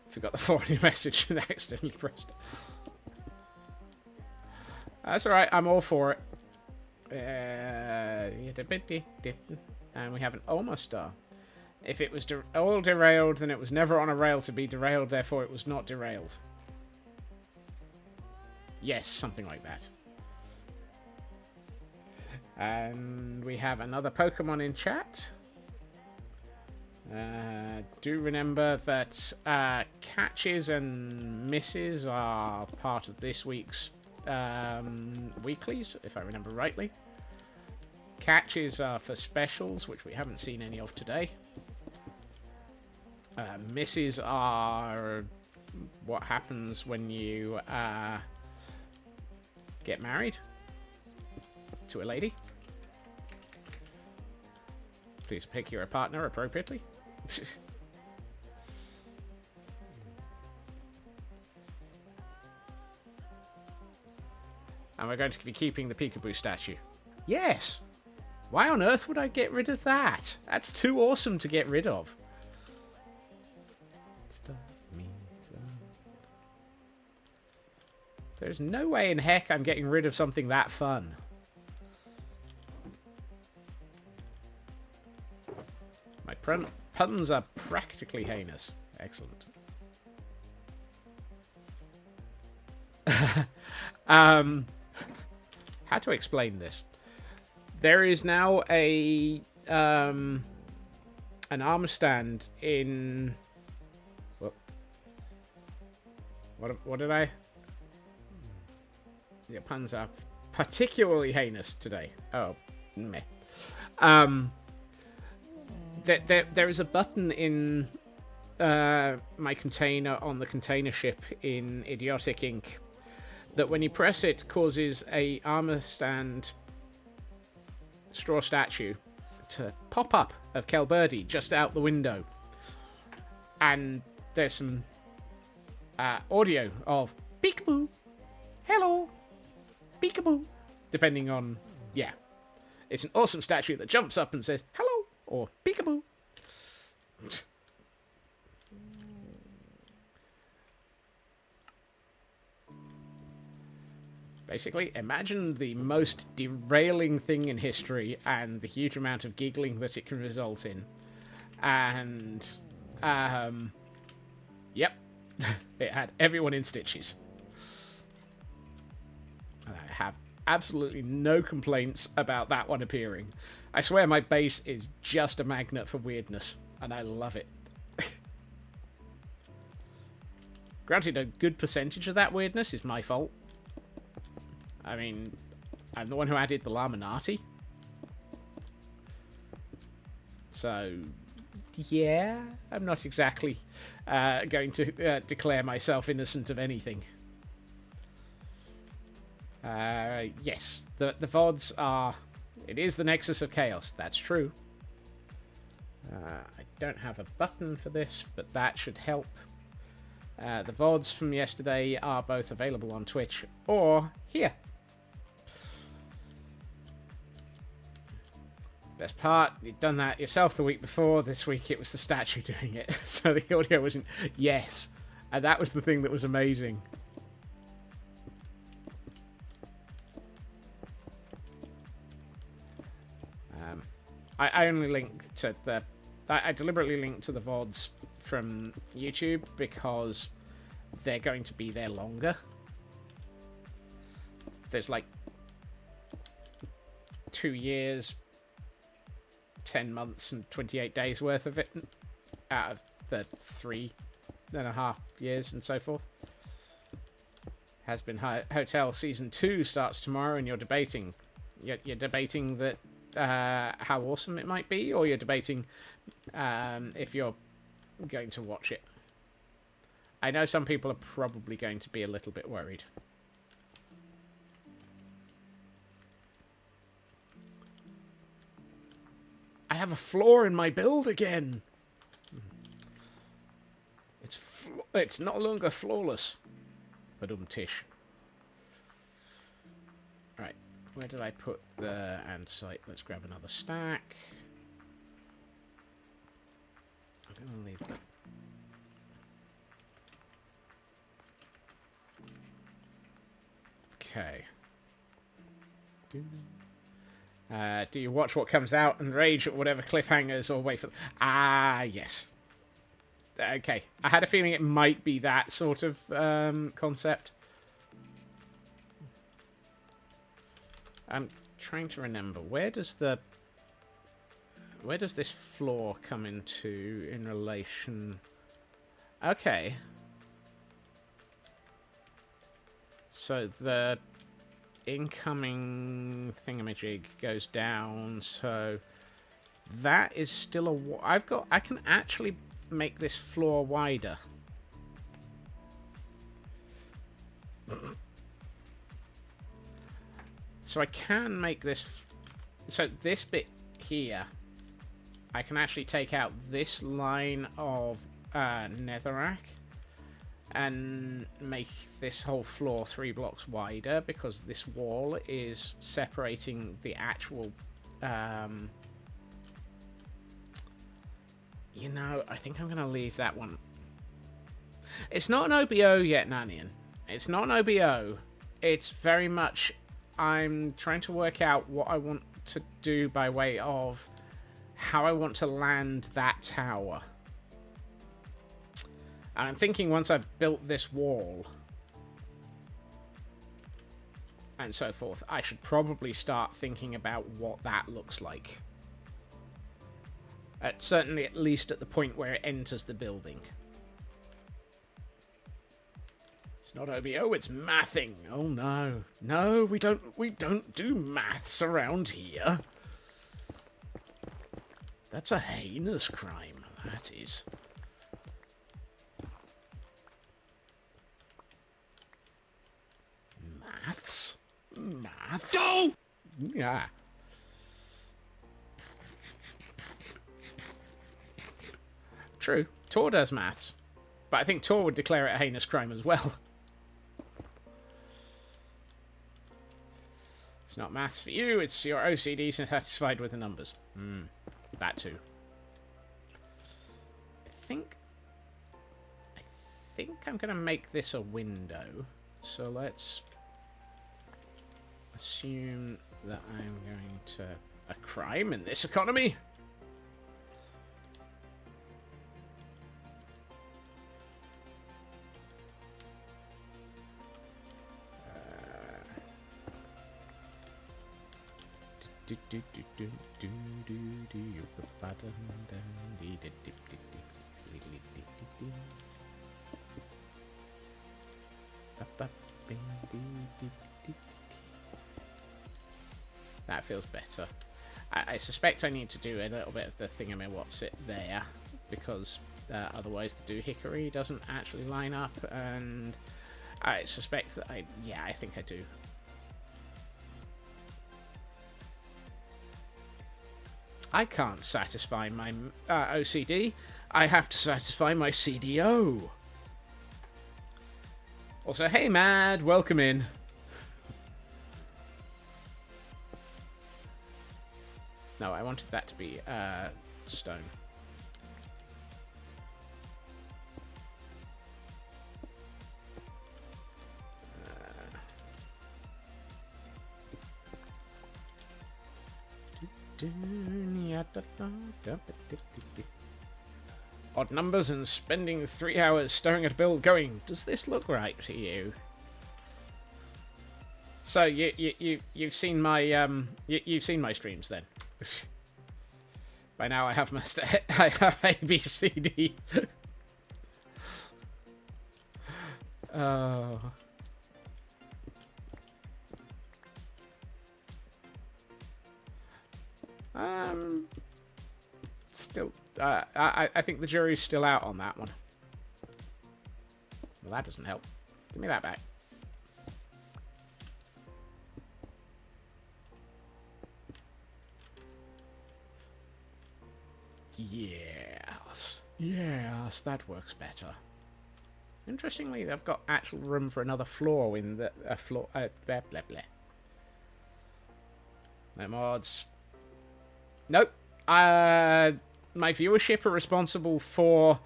Forgot the forwarding message and accidentally pressed it. That's all right. I'm all for it. And we have an almost star. If it was all derailed, then it was never on a rail to be derailed, therefore it was not derailed. Yes, something like that. And we have another Pokemon in chat. Do remember that catches and misses are part of this week's weeklies, if I remember rightly. Catches are for specials, which we haven't seen any of today. Misses are what happens when you get married to a lady. Please pick your partner appropriately. And we're going to be keeping the peekaboo statue. Yes! Why on earth would I get rid of that? That's too awesome to get rid of. There's no way in heck I'm getting rid of something that fun. My puns are practically heinous. Excellent. How to explain this? There is now an armor stand in... What did I... Yeah, puns are particularly heinous today. Oh, meh. There is a button in my container on the container ship in Idiotic Inc. that when you press it causes a armor stand straw statue to pop up of Kel Birdie just out the window. And there's some audio of peekaboo, hello, peekaboo, depending on, yeah. It's an awesome statue that jumps up and says, hello, or peekaboo. Basically, imagine the most derailing thing in history and the huge amount of giggling that it can result in. And, yep, it had everyone in stitches. And I have absolutely no complaints about that one appearing. I swear my base is just a magnet for weirdness, and I love it. Granted, a good percentage of that weirdness is my fault. I mean, I'm the one who added the Laminati. So, yeah, I'm not exactly going to declare myself innocent of anything. Yes, the VODs are... It is the Nexus of Chaos, that's true. I don't have a button for this, but that should help. The VODs from yesterday are both available on Twitch or here. Best part, you'd done that yourself the week before. This week it was the statue doing it. So the audio wasn't... Yes. And that was the thing that was amazing. I only linked to the... I deliberately linked to the VODs from YouTube because they're going to be there longer. There's like 2 years, 10 months and 28 days worth of it out of the 3.5 years and so forth. Has Been Hotel Season 2 starts tomorrow, and you're debating that how awesome it might be, or you're debating if you're going to watch it. I know some people are probably going to be a little bit worried. I have a flaw in my build again. It's no longer flawless. But tish. Right, where did I put the andesite? Let's grab another stack. I'm going to leave that. Okay. Do you watch what comes out and rage at whatever cliffhangers or wait for... Ah, yes. Okay. I had a feeling it might be that sort of concept. I'm trying to remember. Where does the where does this floor come into in relation? Okay. So the incoming thingamajig goes down, so that is still a... I can actually make this floor wider. So I can make this... So this bit here, I can actually take out this line of netherrack and make this whole floor 3 blocks wider, because this wall is separating the actual... you know, I think I'm going to leave that one. It's not an OBO yet, Nanian. It's not an OBO. It's very much... I'm trying to work out what I want to do by way of how I want to land that tower. And I'm thinking once I've built this wall and so forth, I should probably start thinking about what that looks like. Certainly at least at the point where it enters the building. It's not OBO, it's mathing. Oh no. No, we don't do maths around here. That's a heinous crime, that is. Maths? Maths? No! Yeah. True. Tor does maths. But I think Tor would declare it a heinous crime as well. It's not maths for you, it's your OCD satisfied with the numbers. That too. I think I'm going to make this a window. So let's assume that I'm going to... A crime in this economy? That feels better. I suspect I need to do a little bit of the thingamawhatsit there, because otherwise the doohickory doesn't actually line up, and I suspect that I think I do. I can't satisfy my OCD. I have to satisfy my CDO. Also, hey Mad, welcome in. No, I wanted that to be stone. Odd numbers and spending 3 hours staring at a build going, does this look right to you? So you've seen my you've seen my streams then. By now I have I have ABCD. Oh. Still, I think the jury's still out on that one. Well, that doesn't help. Give me that back. Yes, that works better. Interestingly, they've got actual room for another floor in the floor. Blah blah blah. No mods. Nope. My viewership are responsible for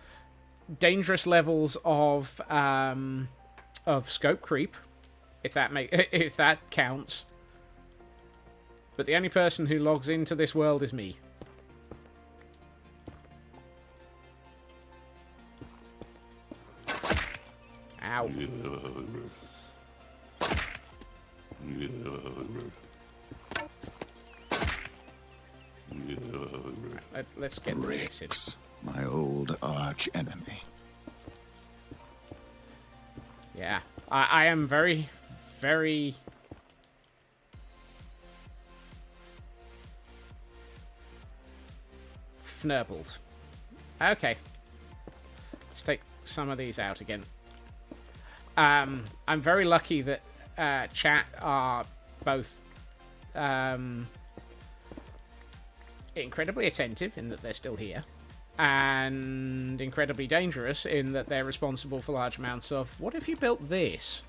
dangerous levels of scope creep, if that counts. But the only person who logs into this world is me. Ow. Let's get this in. Rix, my old arch enemy. Yeah, I am very, very... fnurbled. Okay. Let's take some of these out again. I'm very lucky that chat are both incredibly attentive in that they're still here, and incredibly dangerous in that they're responsible for large amounts of, what if you built this?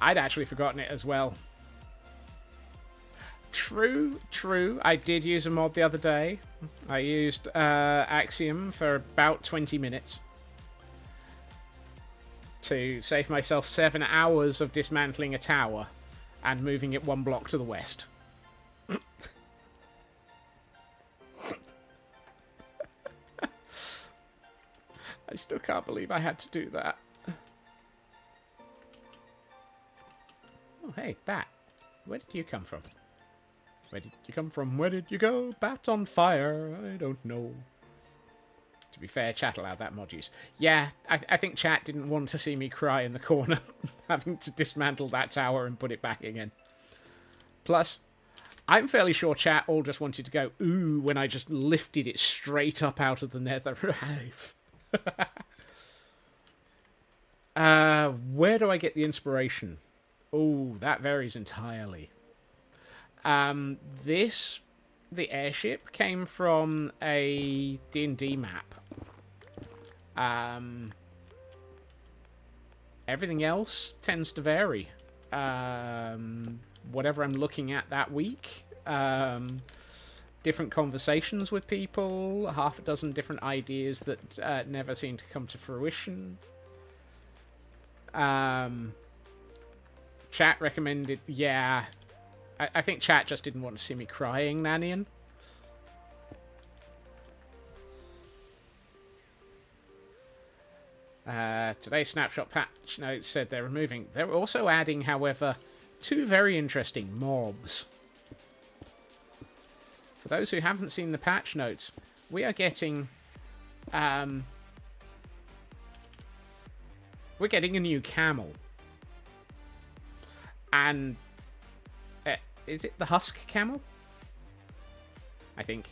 I'd actually forgotten it as well. True. I did use a mod the other day. I used Axiom for about 20 minutes to save myself 7 hours of dismantling a tower and moving it 1 block to the west. I still can't believe I had to do that. Oh, hey, bat. Where did you come from? Where did you come from? Where did you go? Bat on fire. I don't know. To be fair, chat allowed that mod use. Yeah, I think chat didn't want to see me cry in the corner, having to dismantle that tower and put it back again. Plus, I'm fairly sure chat all just wanted to go, ooh, when I just lifted it straight up out of the nether. Where do I get the inspiration? Oh, that varies entirely. The airship came from a D&D map. Everything else tends to vary. Whatever I'm looking at that week. Different conversations with people. Half a dozen different ideas that never seem to come to fruition. Chat recommended... Yeah. I think chat just didn't want to see me crying, Nanian. Today's snapshot patch notes said they're removing. They're also adding, however, 2 very interesting mobs. For those who haven't seen the patch notes, we are getting... we're getting a new camel. And... is it the Husk Camel? I think.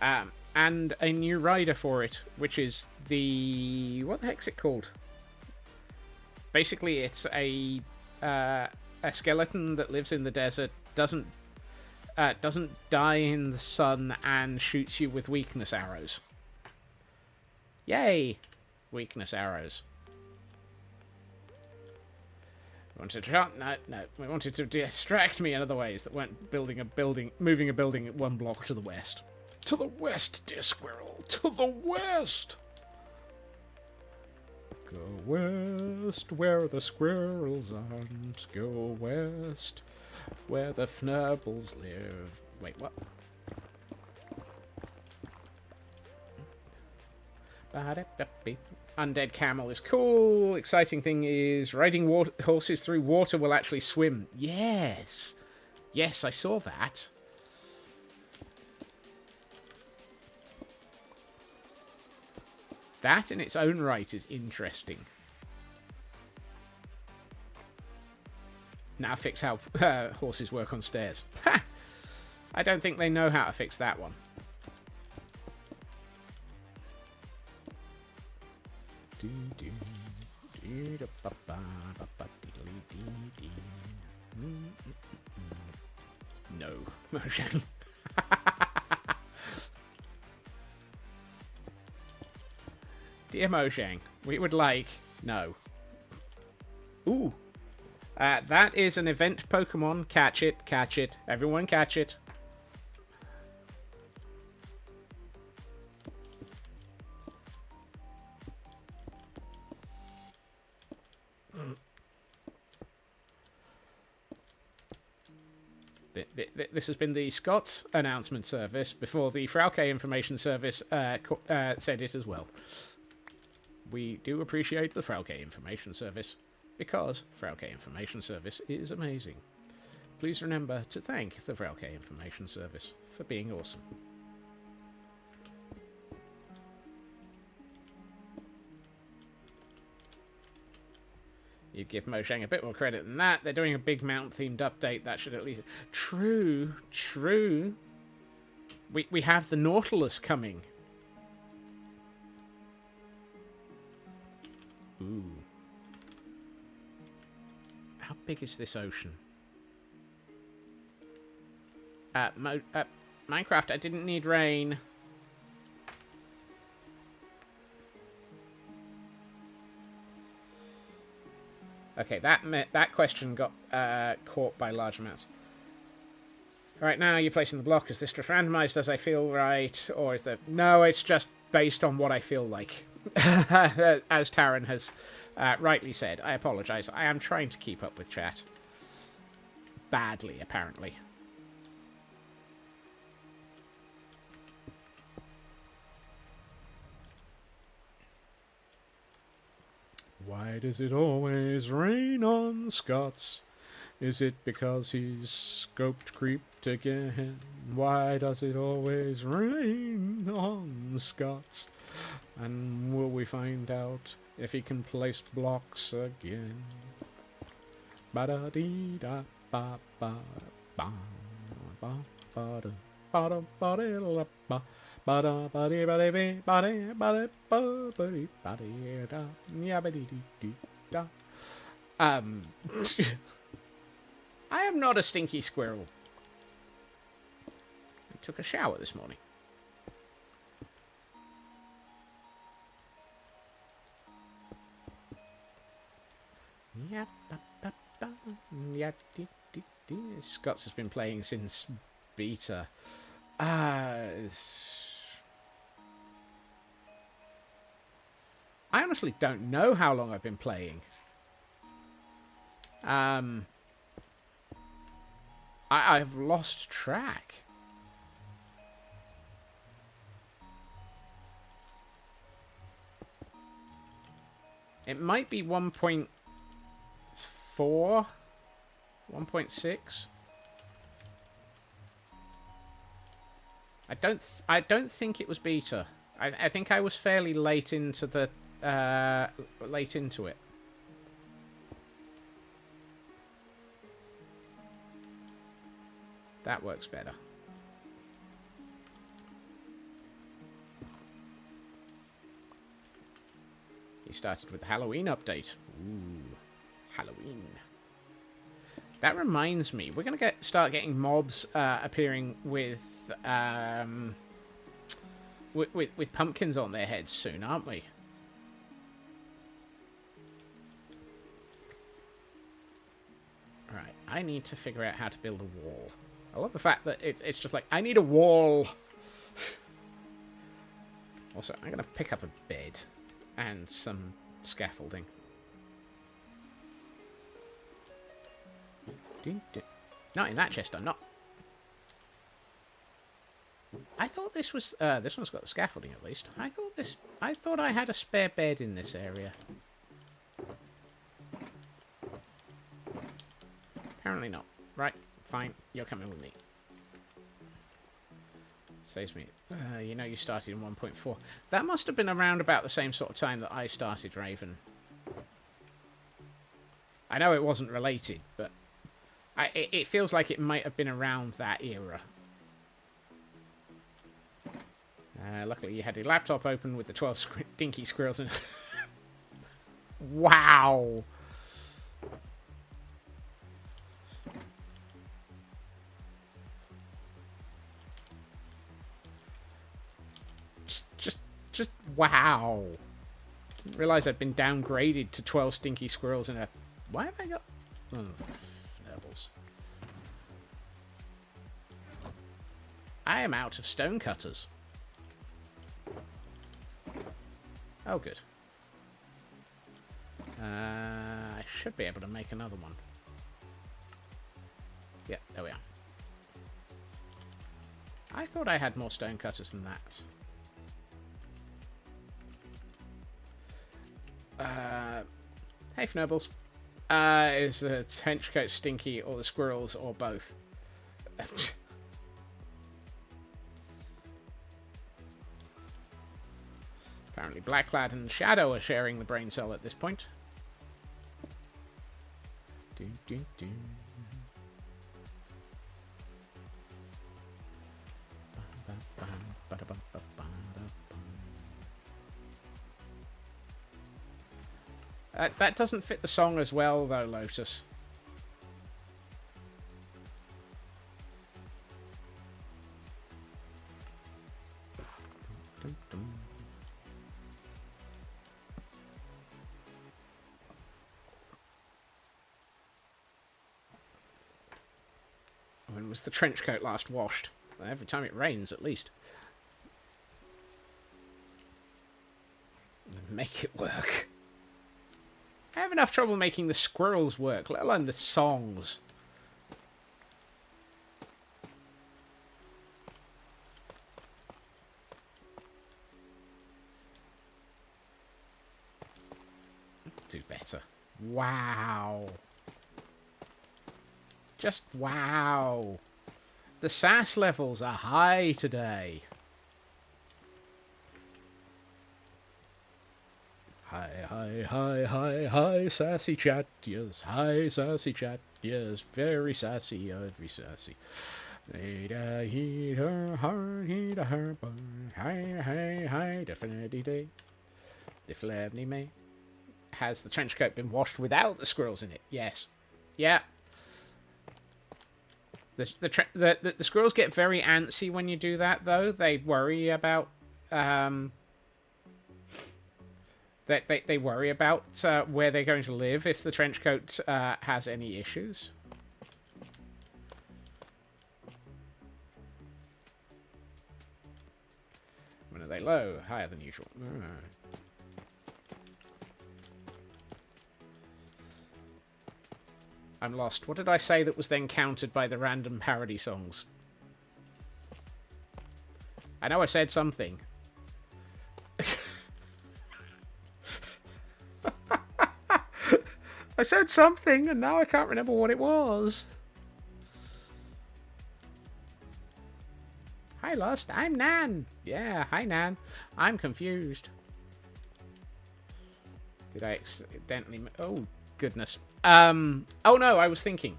And a new rider for it, which is the... what the heck's it called? Basically, it's a skeleton that lives in the desert, doesn't die in the sun, and shoots you with weakness arrows. Yay! Weakness arrows. We wanted to no. We wanted to distract me in other ways that weren't moving a building 1 block to the west. To the west, dear squirrel. To the west. Go west, where the squirrels aren't. Go west, where the fnurbles live. Wait, what? Undead camel is cool. Exciting thing is riding horses through water will actually swim. Yes. Yes, I saw that. That in its own right is interesting. Now fix how horses work on stairs. Ha! I don't think they know how to fix that one. No, Mojang. Dear Mojang, we would like... No. Ooh. That is an event Pokemon. Catch it, catch it. Everyone catch it. This has been the Scots announcement service before the Frauke information service said it as well. We do appreciate the Frauke information service because Frauke information service is amazing. Please remember to thank the Frauke information service for being awesome. You'd give Mojang a bit more credit than that. They're doing a big mount-themed update. That should at least... True. We have the Nautilus coming. Ooh. How big is this ocean? Minecraft, I didn't need rain. Okay, that question got caught by large amounts. Right now, you're placing the block. Is this just randomized as I feel right? Or is there... No, it's just based on what I feel like. As Taran has rightly said. I apologize. I am trying to keep up with chat. Badly, apparently. Why does it always rain on Scots? Is it because he's scoped creeped again? Why does it always rain on Scots? And will we find out if he can place blocks again? Ba-da-dee-da ba ba ba ba ba da ba da ba da ba. I am not a stinky squirrel. I took a shower this morning. Scots has been playing since beta. I honestly don't know how long I've been playing. I've lost track. It might be 1.4, 1.6. I don't think it was beta. I think I was fairly late into the it. That works better. He started with the Halloween update. Ooh, Halloween. That reminds me, we're gonna start getting mobs appearing with pumpkins on their heads soon, aren't we? Right, I need to figure out how to build a wall. I love the fact that it's just like, I need a wall. Also, I'm going to pick up a bed and some scaffolding. Not in that chest, I'm not. I thought this was, this one's got the scaffolding at least. I thought I had a spare bed in this area. Apparently not. Right, fine. You're coming with me. Saves me. You know you started in 1.4. That must have been around about the same sort of time that I started Raven. I know it wasn't related, but it feels like it might have been around that era. Luckily you had your laptop open with the 12 dinky squirrels in it. Wow! Just wow. Didn't realise I'd been downgraded to 12 stinky squirrels in a... Why have I got... Oh, devils. I am out of stone cutters. Oh, good. I should be able to make another one. Yep, there we are. I thought I had more stonecutters than that. Hey, Fnobbles. Is the trench coat stinky, or the squirrels, or both? Apparently Blacklad and Shadow are sharing the brain cell at this point. That doesn't fit the song as well, though, Lotus. When was the trench coat last washed? Every time it rains, at least. Make it work. I have enough trouble making the squirrels work, let alone the songs. Do better. Wow. Just wow. The sass levels are high today. Hi, sassy chat, yes. Hi, sassy chat, yes. Very sassy, very sassy. Heat her heart, heat her bone. Hi, definitely day. Definitely may. Has the trench coat been washed without the squirrels in it? Yes. Yeah. The squirrels get very antsy when you do that, though. They worry about they worry about where they're going to live if the trench coat has any issues. When are they low? Higher than usual. I'm lost. What did I say that was then countered by the random parody songs? I know I said something. I said something, and now I can't remember what it was. Hi, Lost. I'm Nan. Yeah, hi, Nan. I'm confused. Did I accidentally... Oh, goodness. Oh, no, I was thinking.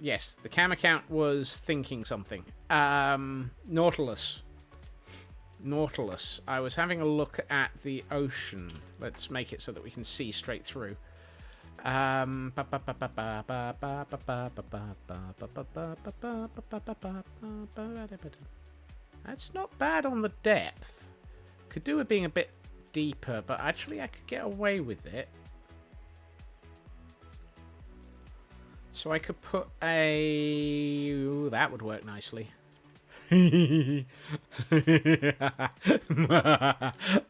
Yes, the cam account was thinking something. Nautilus. I was having a look at the ocean. Let's make it so that we can see straight through. That's not bad on the depth. Could do with being a bit deeper, but actually I could get away with it. So I could put a... Ooh, that would work nicely.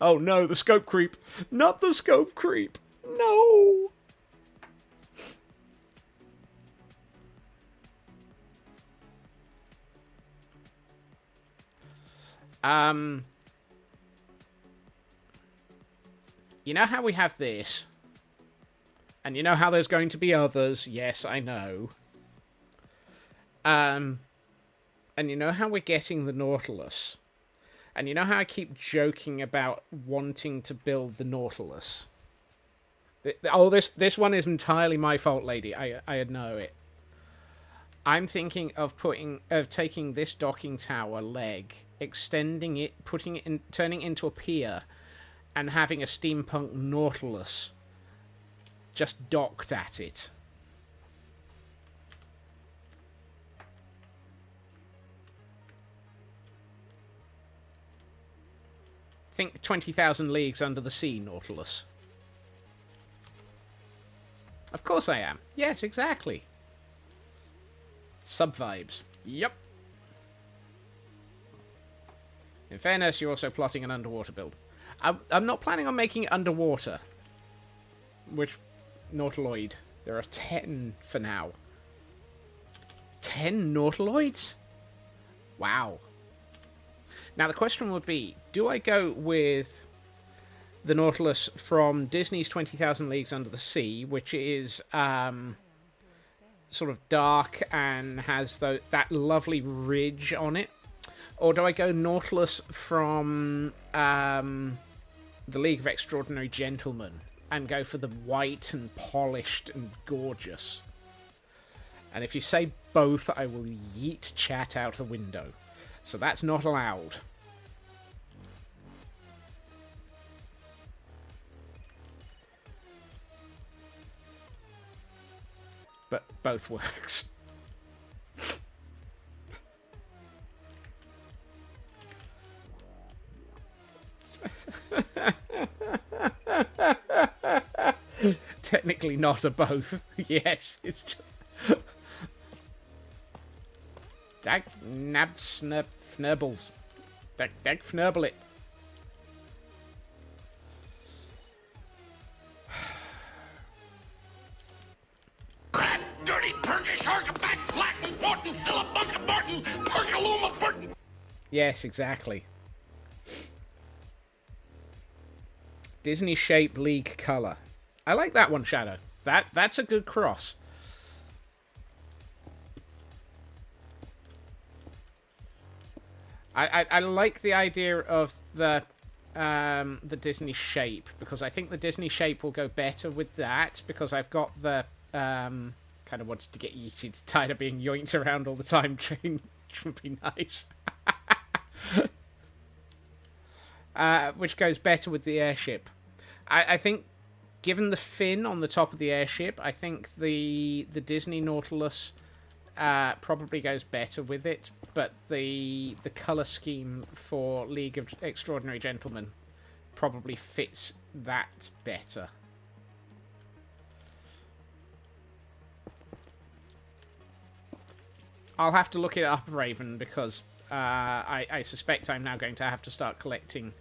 Oh no, the scope creep. Not the scope creep. No. You know how we have this? And you know how there's going to be others? Yes, I know. And you know how we're getting the Nautilus? And you know how I keep joking about wanting to build the Nautilus? This one is entirely my fault, lady. I know it. I'm thinking of taking this docking tower leg, extending it, putting it in, turning it into a pier, and having a steampunk Nautilus just docked at it. Think 20,000 Leagues Under the Sea, Nautilus. Of course I am. Yes, exactly. Sub-vibes. Yep. In fairness, you're also plotting an underwater build. I'm not planning on making it underwater. Which, Nautiloid. There are 10 for now. 10 Nautiloids? Wow. Now the question would be, do I go with the Nautilus from Disney's 20,000 Leagues Under the Sea, which is sort of dark and has that lovely ridge on it? Or do I go Nautilus from the League of Extraordinary Gentlemen and go for the white and polished and gorgeous? And if you say both, I will yeet chat out the window. So that's not allowed. But both works. Technically not a both. Yes, it's just... Dag nab snub fnurbles. Dag fnurble it. Rat, dirty, Turkish, back, flat, important, Philip, Bunker, Barton, Perkaluma, Burton. Yes, exactly. Disney shape league color. I like that one, Shadow. That's a good cross. I like the idea of the Disney shape, because I think the Disney shape will go better with that, because I've got the kind of wanted to get yeeted, tired of being yoinked around all the time. Change would be nice. Which goes better with the airship. I think, given the fin on the top of the airship, I think the Disney Nautilus probably goes better with it, but the colour scheme for League of Extraordinary Gentlemen probably fits that better. I'll have to look it up, Raven, because I suspect I'm now going to have to start collecting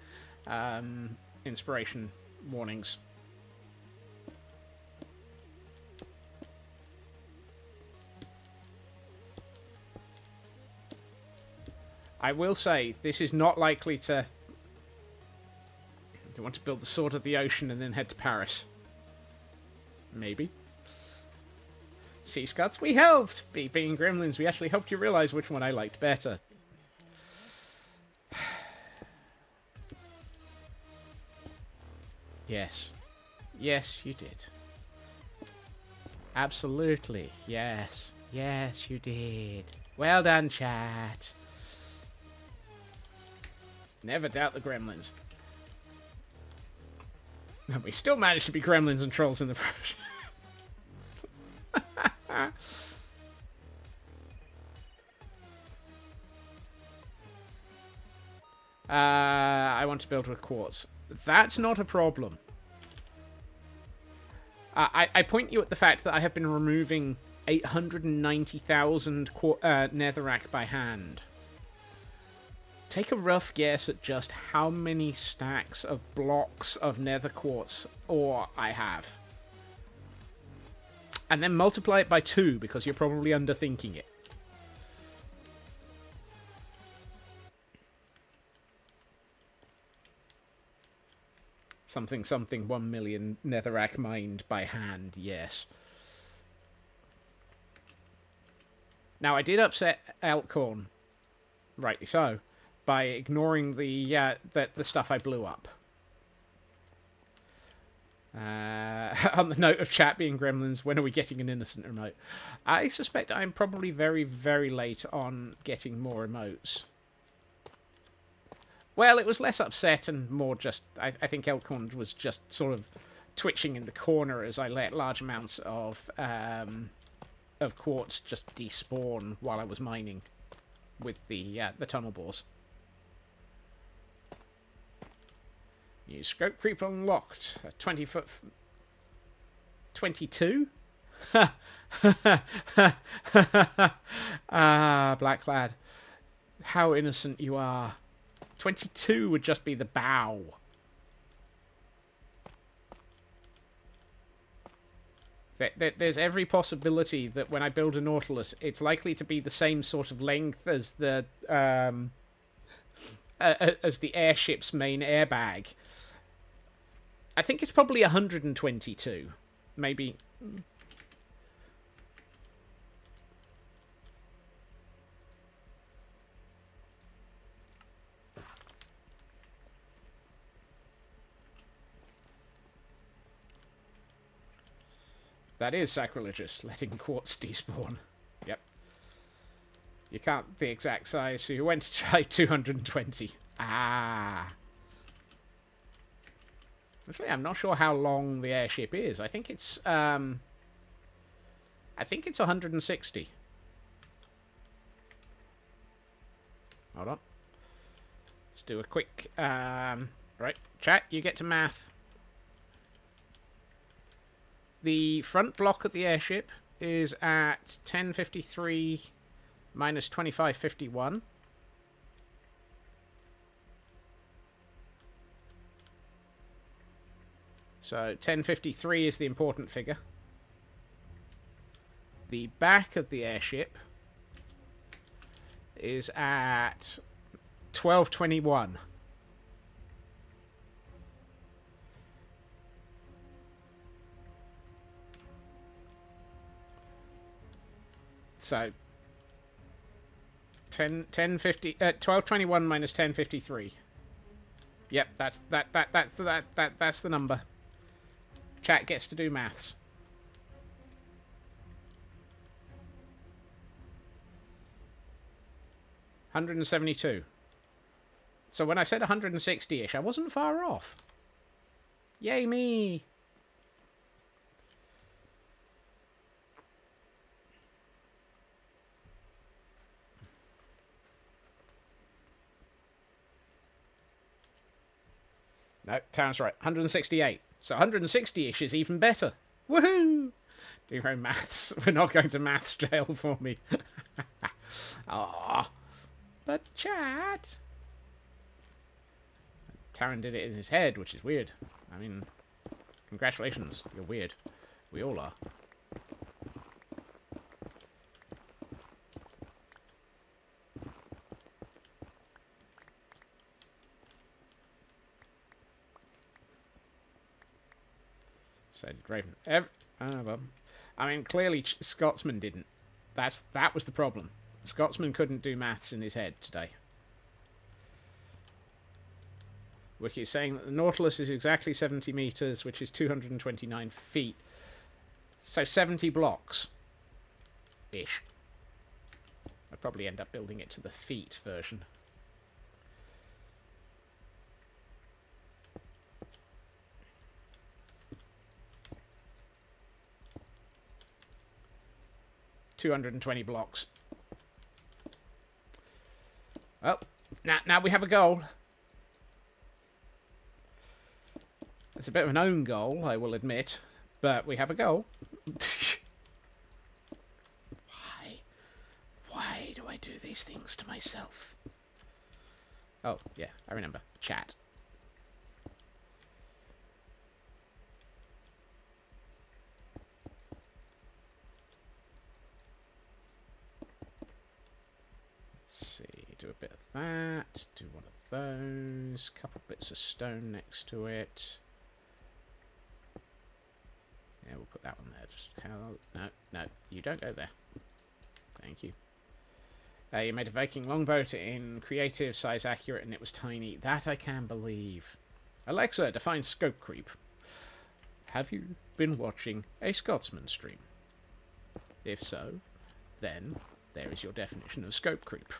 inspiration warnings. I will say, this is not likely to... You want to build the Sword of the Ocean and then head to Paris? Maybe. Sea Scuds, we helped! Being Gremlins, we actually helped you realise which one I liked better. Yes. Yes, you did. Absolutely. Yes. Yes, you did. Well done, chat. Never doubt the Gremlins. And we still managed to be Gremlins and Trolls in the process. I want to build with quartz. That's not a problem. I point you at the fact that I have been removing 890,000 netherrack by hand. Take a rough guess at just how many stacks of blocks of nether quartz ore I have. And then multiply it by 2, because you're probably underthinking it. Something 1 million netherrack mined by hand, yes. Now, I did upset Elkhorn, rightly so, by ignoring the stuff I blew up. On the note of chat being Gremlins, when are we getting an innocent remote? I suspect I'm probably very, very late on getting more emotes. Well, it was less upset and more just... I think Elkhorn was just sort of twitching in the corner as I let large amounts of quartz just despawn while I was mining with the tunnel bores. New scope creep unlocked. A 20-foot... 22? Ah, Black Lad. How innocent you are. 22 would just be the bow. There's every possibility that when I build a Nautilus, it's likely to be the same sort of length as the airship's main airbag. I think it's probably 122, maybe. That is sacrilegious, letting quartz despawn. Yep. You can't the exact size, so you went to try 220. Ah. Actually, I'm not sure how long the airship is. I think it's 160. Hold on. Let's do a quick right, chat, you get to math. The front block of the airship is at 1053 minus 2551. So 1053 is the important figure. The back of the airship is at 1221. So 1221 minus 1053. Yep, that's the number. Chat gets to do maths. $172. So when I said 160-ish, I wasn't far off. Yay me! No, Taryn's right. 168. So 160-ish is even better. Woohoo! Do your own maths. We're not going to maths jail for me. Ah, but chat. Taran did it in his head, which is weird. I mean, congratulations. You're weird. We all are. So did Raven. Well, I mean, clearly Scotsman didn't. That was the problem. Scotsman couldn't do maths in his head today. Wiki is saying that the Nautilus is exactly 70 meters, which is 229 feet. So 70 blocks. Ish. I'd probably end up building it to the feet version. $220 blocks. Well, now we have a goal. It's a bit of an own goal, I will admit, but we have a goal. Why do I do these things to myself? Oh, yeah, I remember. Chat. Let's see, do a bit of that, do one of those, couple bits of stone next to it. Yeah, we'll put that one there. Just no, you don't go there. Thank you. You made a Viking longboat in creative, size accurate, and it was tiny. That I can believe. Alexa, define scope creep. Have you been watching a Scotsman stream? If so, then there is your definition of scope creep.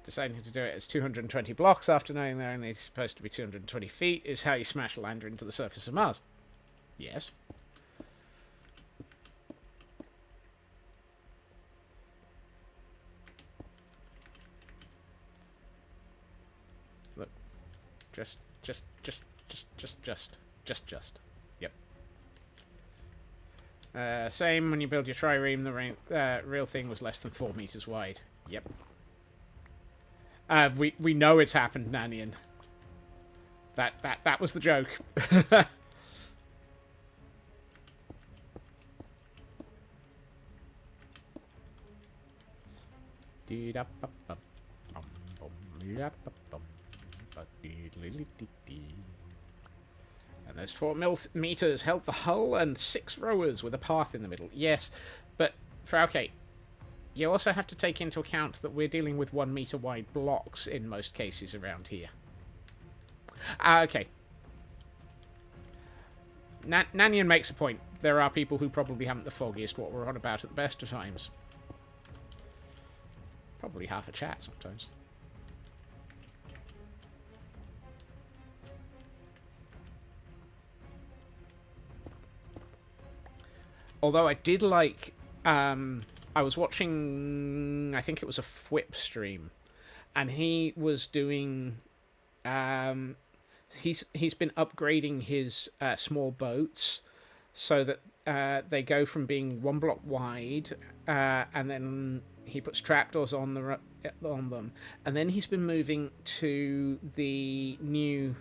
Deciding to do it as 220 blocks after knowing they're only supposed to be 220 feet is how you smash a lander into the surface of Mars. Yes. Look. Just. Yep. Same when you build your trireme, the real thing was less than 4 meters wide. Yep. We know it's happened, Nanian. That was the joke. And those 4 meters held the hull and 6 rowers with a path in the middle. Yes, but Frau Kate, you also have to take into account that we're dealing with 1 meter wide blocks in most cases around here. Okay. Nanian makes a point. There are people who probably haven't the foggiest what we're on about at the best of times. Probably half a chat sometimes. Although I did like... I was watching... I think it was a Fwip stream. And he was doing... He's been upgrading his small boats so that they go from being 1 block wide, and then he puts trapdoors on them, and then he's been moving to the new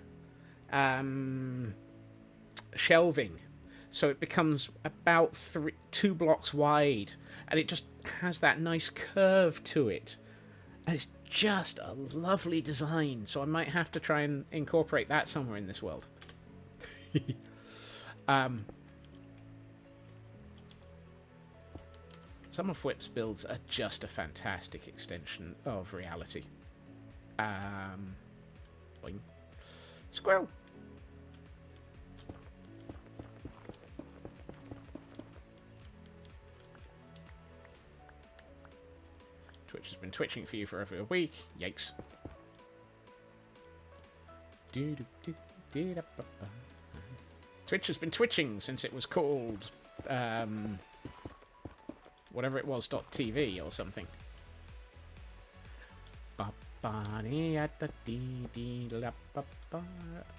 shelving, so it becomes about 2 blocks wide, and it just has that nice curve to it, and it's just a lovely design, so I might have to try and incorporate that somewhere in this world. Some of Whip's builds are just a fantastic extension of reality. Boing. Squirrel! Twitch has been twitching for you for over a week. Yikes. Twitch has been twitching since it was called... whatever it was, .tv or something.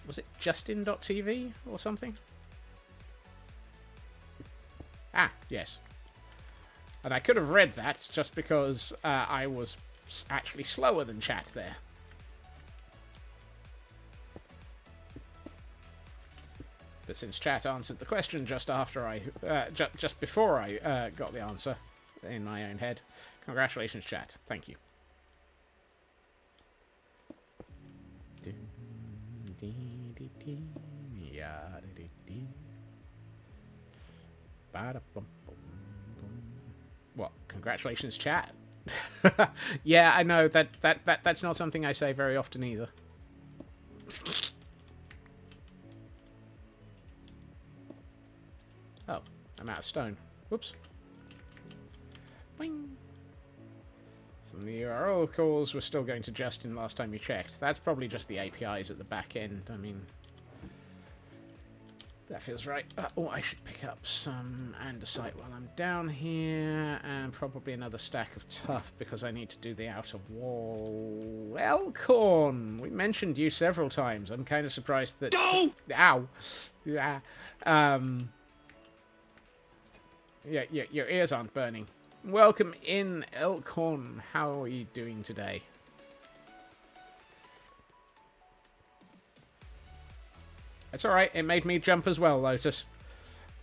Was it Justin.tv or something? Ah, yes. And I could have read that just because I was actually slower than chat there. But since chat answered the question just after just before I got the answer in my own head, congratulations, chat. Thank you. What? Congratulations, chat. Yeah, I know that's not something I say very often either. Oh, I'm out of stone. Whoops. Boing. Some of the URL calls were still going to Justin last time you checked. That's probably just the APIs at the back end. I mean, that feels right. Oh, I should pick up some andesite while I'm down here, and probably another stack of tuff because I need to do the outer wall. Elkhorn! We mentioned you several times. I'm kind of surprised that... No! Ow! Yeah. Yeah, your ears aren't burning. Welcome in, Elkhorn. How are you doing today? That's alright, it made me jump as well, Lotus.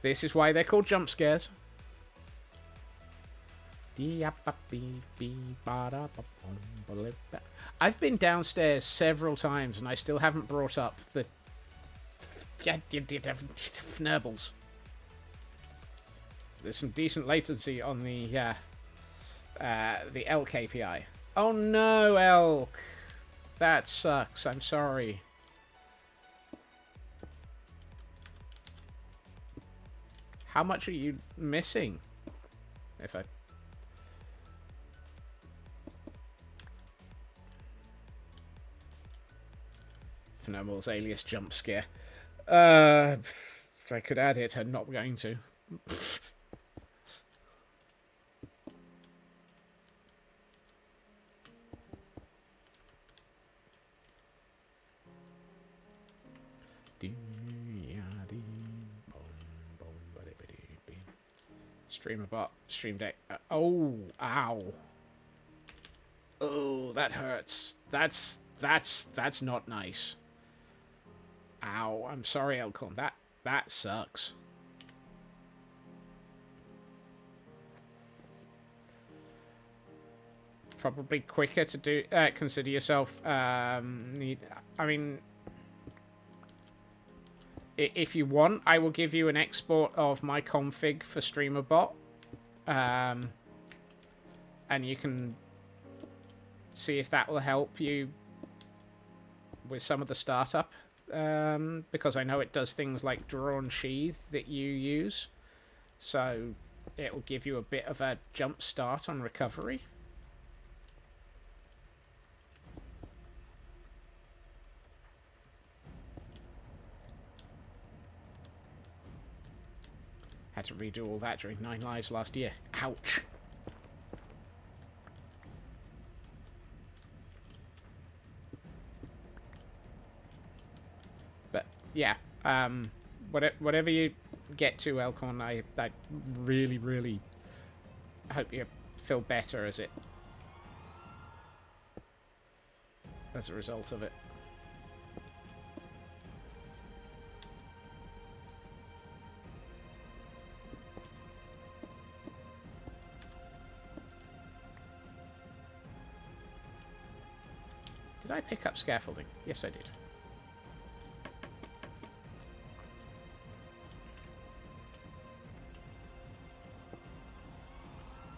This is why they're called jump scares. I've been downstairs several times and I still haven't brought up the... Fnurbles. There's some decent latency on the elk API. Oh no, elk! That sucks, I'm sorry. How much are you missing? If I... Fnurbal's alias jump scare. If I could add it, I'm not going to. Streamerbot, stream deck. Oh, ow. Oh, that hurts. That's not nice. Ow, I'm sorry, Elkhorn. That sucks. Probably quicker to do. Consider yourself. I mean, if you want, I will give you an export of my config for StreamerBot, and you can see if that will help you with some of the startup. Because I know it does things like drawn sheath that you use, so it will give you a bit of a jump start on recovery. Had to redo all that during 9 Lives last year. Ouch. But yeah, whatever you get to, Elkhorn, I really, really hope you feel better as a result of it. Did I pick up scaffolding? Yes, I did.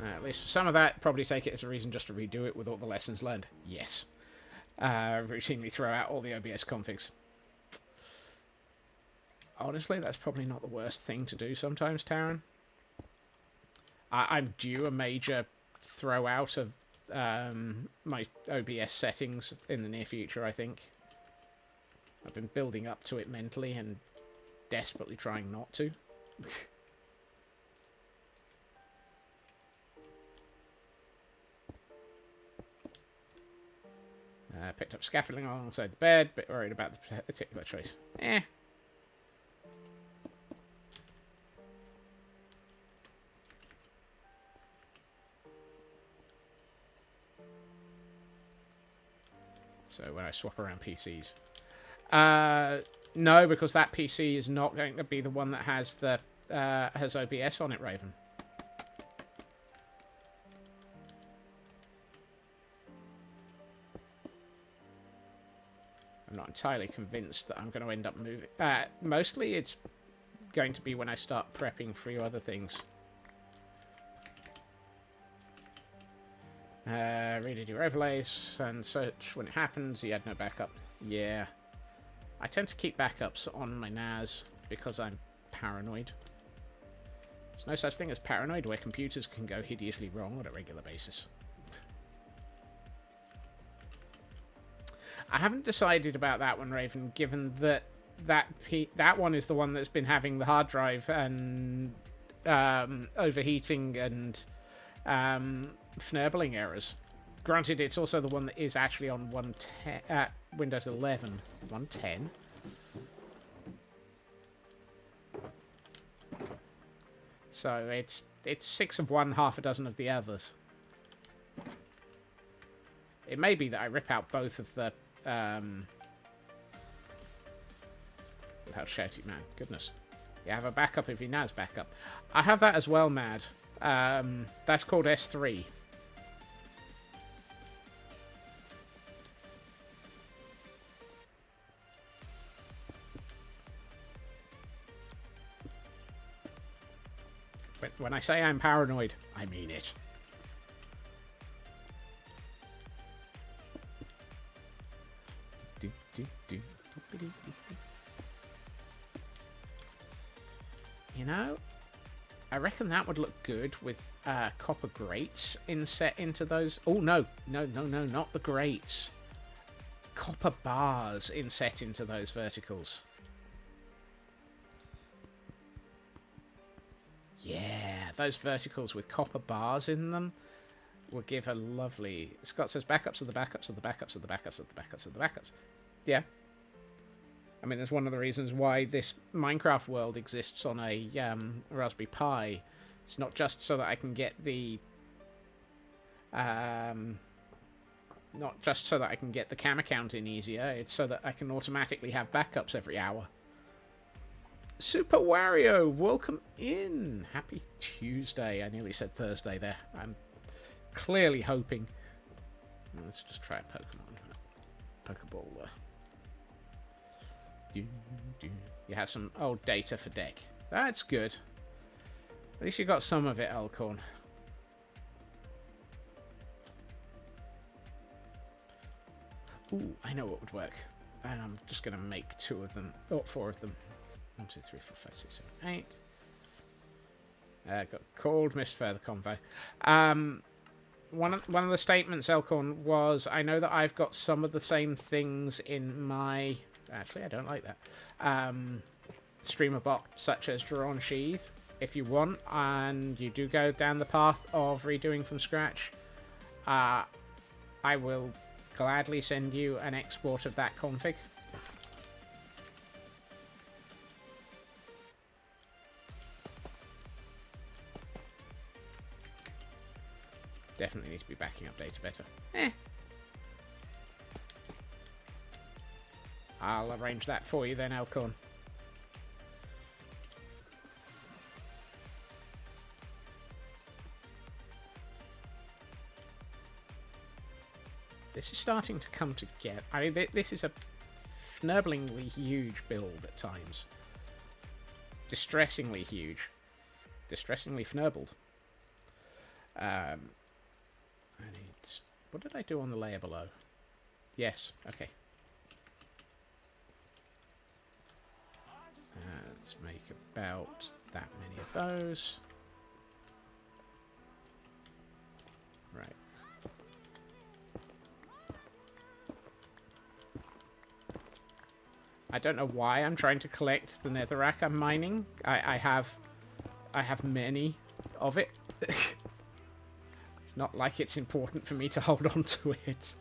At least for some of that, probably take it as a reason just to redo it with all the lessons learned. Yes. Routinely throw out all the OBS configs. Honestly, that's probably not the worst thing to do sometimes, Taryn. I'm due a major throw out of my OBS settings in the near future, I think. I've been building up to it mentally and desperately trying not to. Picked up scaffolding alongside the bed, bit worried about the particular choice. So when I swap around PCs. No, because that PC is not going to be the one that has the has OBS on it, Raven. I'm not entirely convinced that I'm going to end up moving. Mostly it's going to be when I start prepping for other things. Redid your overlays and such when it happens. You had no backup. Yeah. I tend to keep backups on my NAS because I'm paranoid. There's no such thing as paranoid where computers can go hideously wrong on a regular basis. I haven't decided about that one, Raven, given that that one is the one that's been having the hard drive and overheating and fnurbling errors. Granted, it's also the one that is actually on Windows 11. 110? So it's 6 of one, half a dozen of the others. It may be that I rip out both of the without shouting, man. Goodness. You have a backup if your NAS backup. I have that as well, Mad. That's called S3. But when I say I'm paranoid, I mean it. You know, I reckon that would look good with copper grates inset into those. Oh, no, not the grates. Copper bars inset into those verticals. Yeah, those verticals with copper bars in them will give a lovely... Scott says backups of the backups of the backups of the backups of the backups of the backups. Yeah. I mean, that's one of the reasons why this Minecraft world exists on a Raspberry Pi. It's not just so that I can get the Not just so that I can get the camera count in easier, it's so that I can automatically have backups every hour. Super Wario, welcome in. Happy Tuesday. I nearly said Thursday there. I'm clearly hoping. Let's just try a Pokeball. You have some old data for deck. That's good. At least you got some of it, Elkhorn. Ooh, I know what would work. And I'm just going to make 2 of them. Oh, 4 of them. 1, 2, 3, 4, 5, 6, 7, 8. Got called, missed further convo. One of the statements, Elkhorn, was, I know that I've got some of the same things in my... Actually, I don't like that. Streamer bot, such as Drawn Sheath. If you want, and you do go down the path of redoing from scratch, I will gladly send you an export of that config. Definitely need to be backing up data better. I'll arrange that for you then, Elkhorn. This is starting to come together. I mean, this is a fnurblingly huge build at times. Distressingly huge. Distressingly fnurbled. I need... What did I do on the layer below? Yes, okay. Let's make about that many of those. Right. I don't know why I'm trying to collect the netherrack I'm mining. I have many of it. It's not like it's important for me to hold on to it.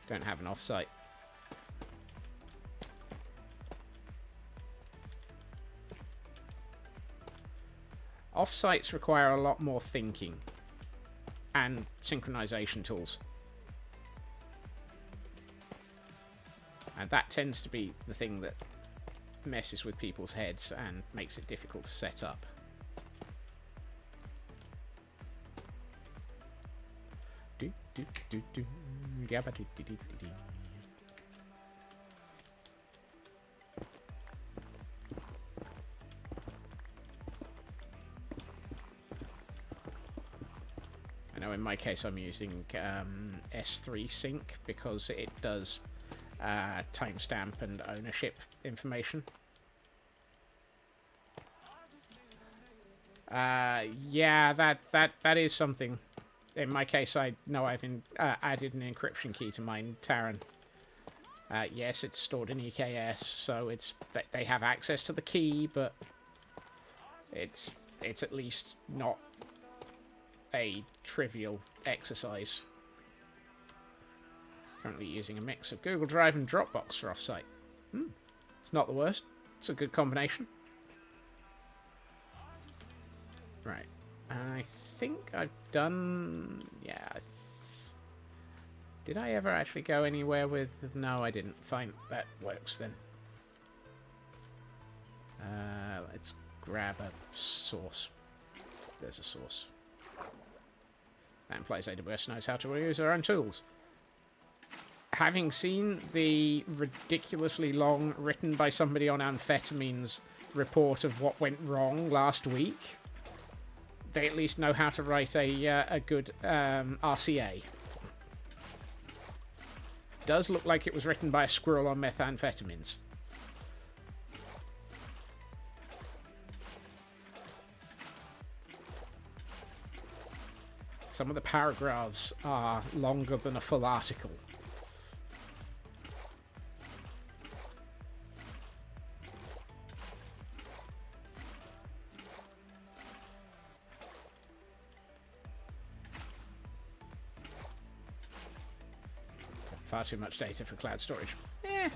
Don't have an offsite. Offsites require a lot more thinking and synchronization tools. And that tends to be the thing that messes with people's heads and makes it difficult to set up. I know in my case I'm using S3 Sync because it does timestamp and ownership information. Yeah, that is something. In my case, I know I've added an encryption key to mine, Taran. Yes, it's stored in EKS, so they have access to the key, but it's at least not a trivial exercise. Currently using a mix of Google Drive and Dropbox for offsite. It's not the worst. It's a good combination. Right. I think I've done... Yeah. Did I ever actually go anywhere with... No, I didn't. Fine. That works then. Let's grab a source. There's a source. That implies AWS knows how to use their own tools. Having seen the ridiculously long, written by somebody on amphetamines, report of what went wrong last week, they at least know how to write a good RCA. Does look like it was written by a squirrel on methamphetamines. Some of the paragraphs are longer than a full article. Far too much data for cloud storage. Eh.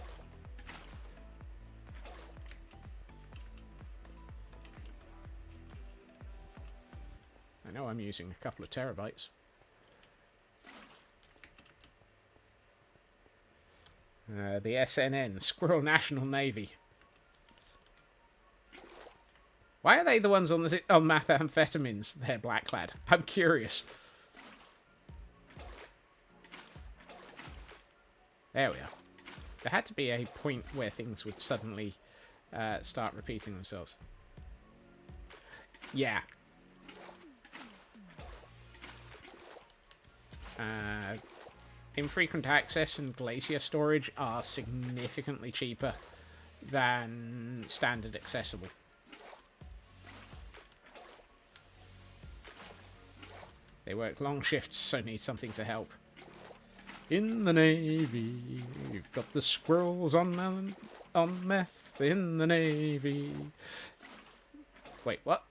I know I'm I'm using a couple of terabytes. The SNN, Squirrel National Navy. Why are they the ones on methamphetamines? They're black-clad. I'm curious. There we are. There had to be a point where things would suddenly start repeating themselves. Yeah. Infrequent access and glacier storage are significantly cheaper than standard accessible. They work long shifts, so need something to help. In the Navy, you've got the squirrels on meth in the Navy. Wait, what?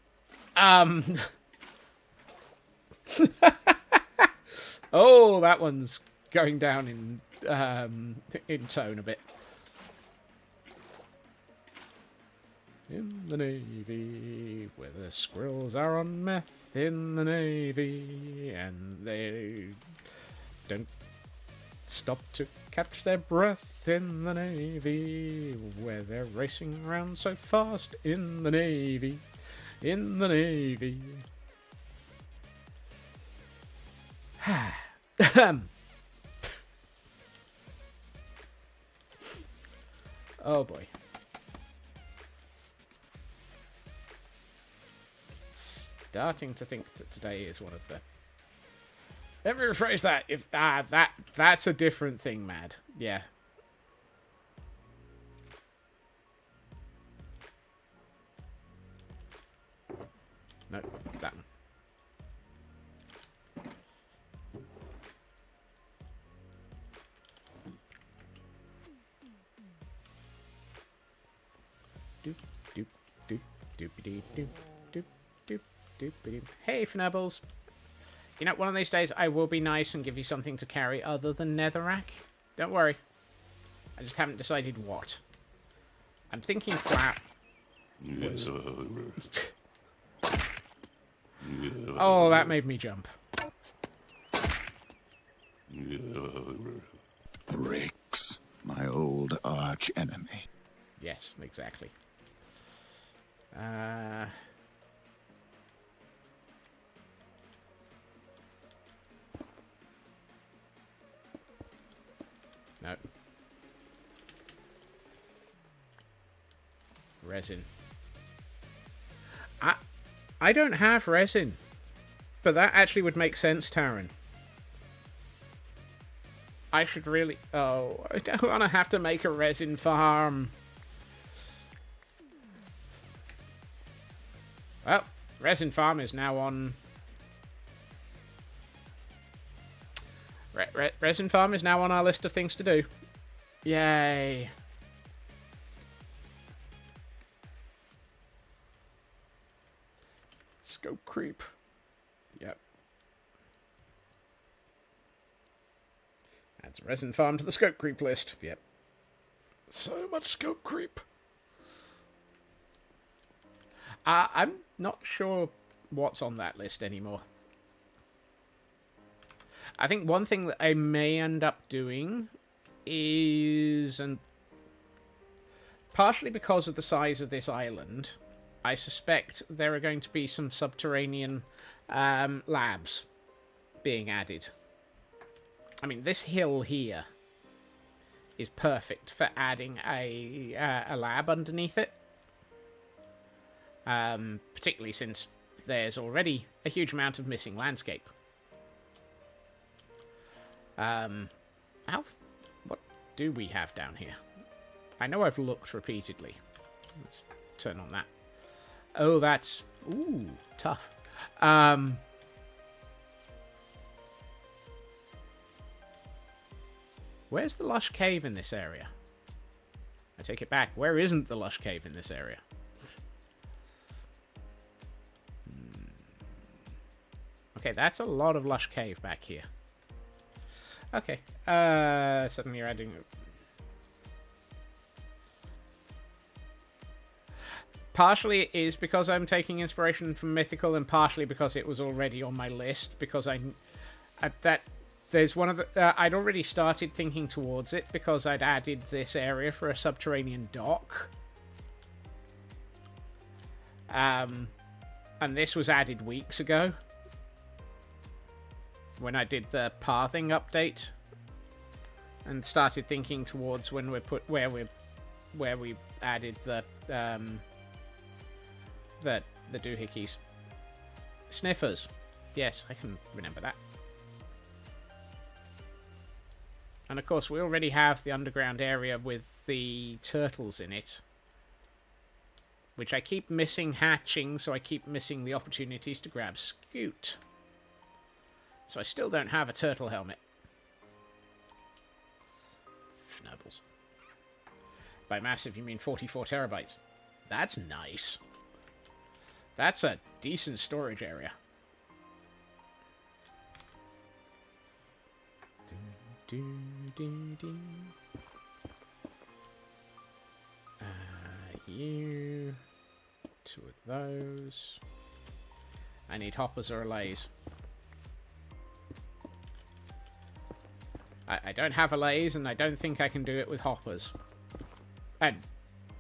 Oh, that one's going down in tone a bit. In the Navy, where the squirrels are on meth in the Navy, and they don't stop to catch their breath in the Navy, where they're racing around so fast in the Navy, in the Navy. Oh boy. Starting to think that today is one of the... Let me rephrase that. If that's a different thing, Mad. Yeah. No, it's that one. Doop doop doop doopity doop doop doop doopity. Hey, Fnubbles. You know, one of these days I will be nice and give you something to carry other than netherrack. Don't worry. I just haven't decided what. I'm thinking flat. Oh, that made me jump. Bricks, my old arch enemy. Yes, exactly. No. Resin. I don't have resin. But that actually would make sense, Taryn. I should really... Oh, I don't want to have to make a resin farm. Well, resin farm is now on... Resin farm is now on our list of things to do. Yay. Scope creep. Yep. Adds a resin farm to the scope creep list. Yep. So much scope creep. I'm not sure what's on that list anymore. I think one thing that I may end up doing is, and partially because of the size of this island, I suspect there are going to be some subterranean labs being added. I mean, this hill here is perfect for adding a lab underneath it. Particularly since there's already a huge amount of missing landscape. What do we have down here? I know I've looked repeatedly. Let's turn on that. Oh, that's... Ooh, tough. Where's the lush cave in this area? I take it back. Where isn't the lush cave in this area? Okay, that's a lot of lush cave back here. Okay. Suddenly you're adding... partially it is because I'm taking inspiration from Mythical, and partially because it was already on my list, because there's one of the... I'd already started thinking towards it, because I'd added this area for a subterranean dock. And this was added weeks ago, when I did the pathing update, and started thinking towards when we put where we added the doohickeys. Sniffers. Yes, I can remember that. And of course, we already have the underground area with the turtles in it, which I keep missing hatching, so I keep missing the opportunities to grab Scoot. So I still don't have a turtle helmet. Fnubbles. By massive, you mean 44 terabytes. That's nice. That's a decent storage area. You. 2 of those. I need hoppers or allays. I don't have allays, and I don't think I can do it with hoppers. And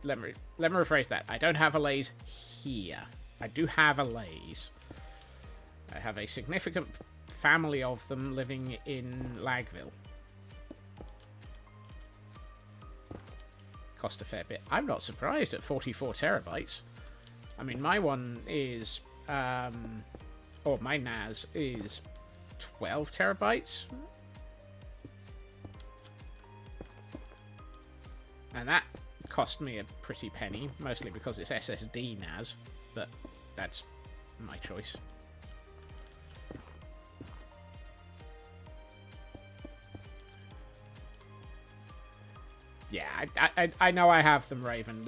let me rephrase that. I don't have allays here. I do have allays. I have a significant family of them living in Lagville. Cost a fair bit. I'm not surprised at 44 terabytes. I mean, my one is... or my NAS is 12 terabytes. And that cost me a pretty penny, mostly because it's SSD NAS, but that's my choice. Yeah, I know I have them, Raven.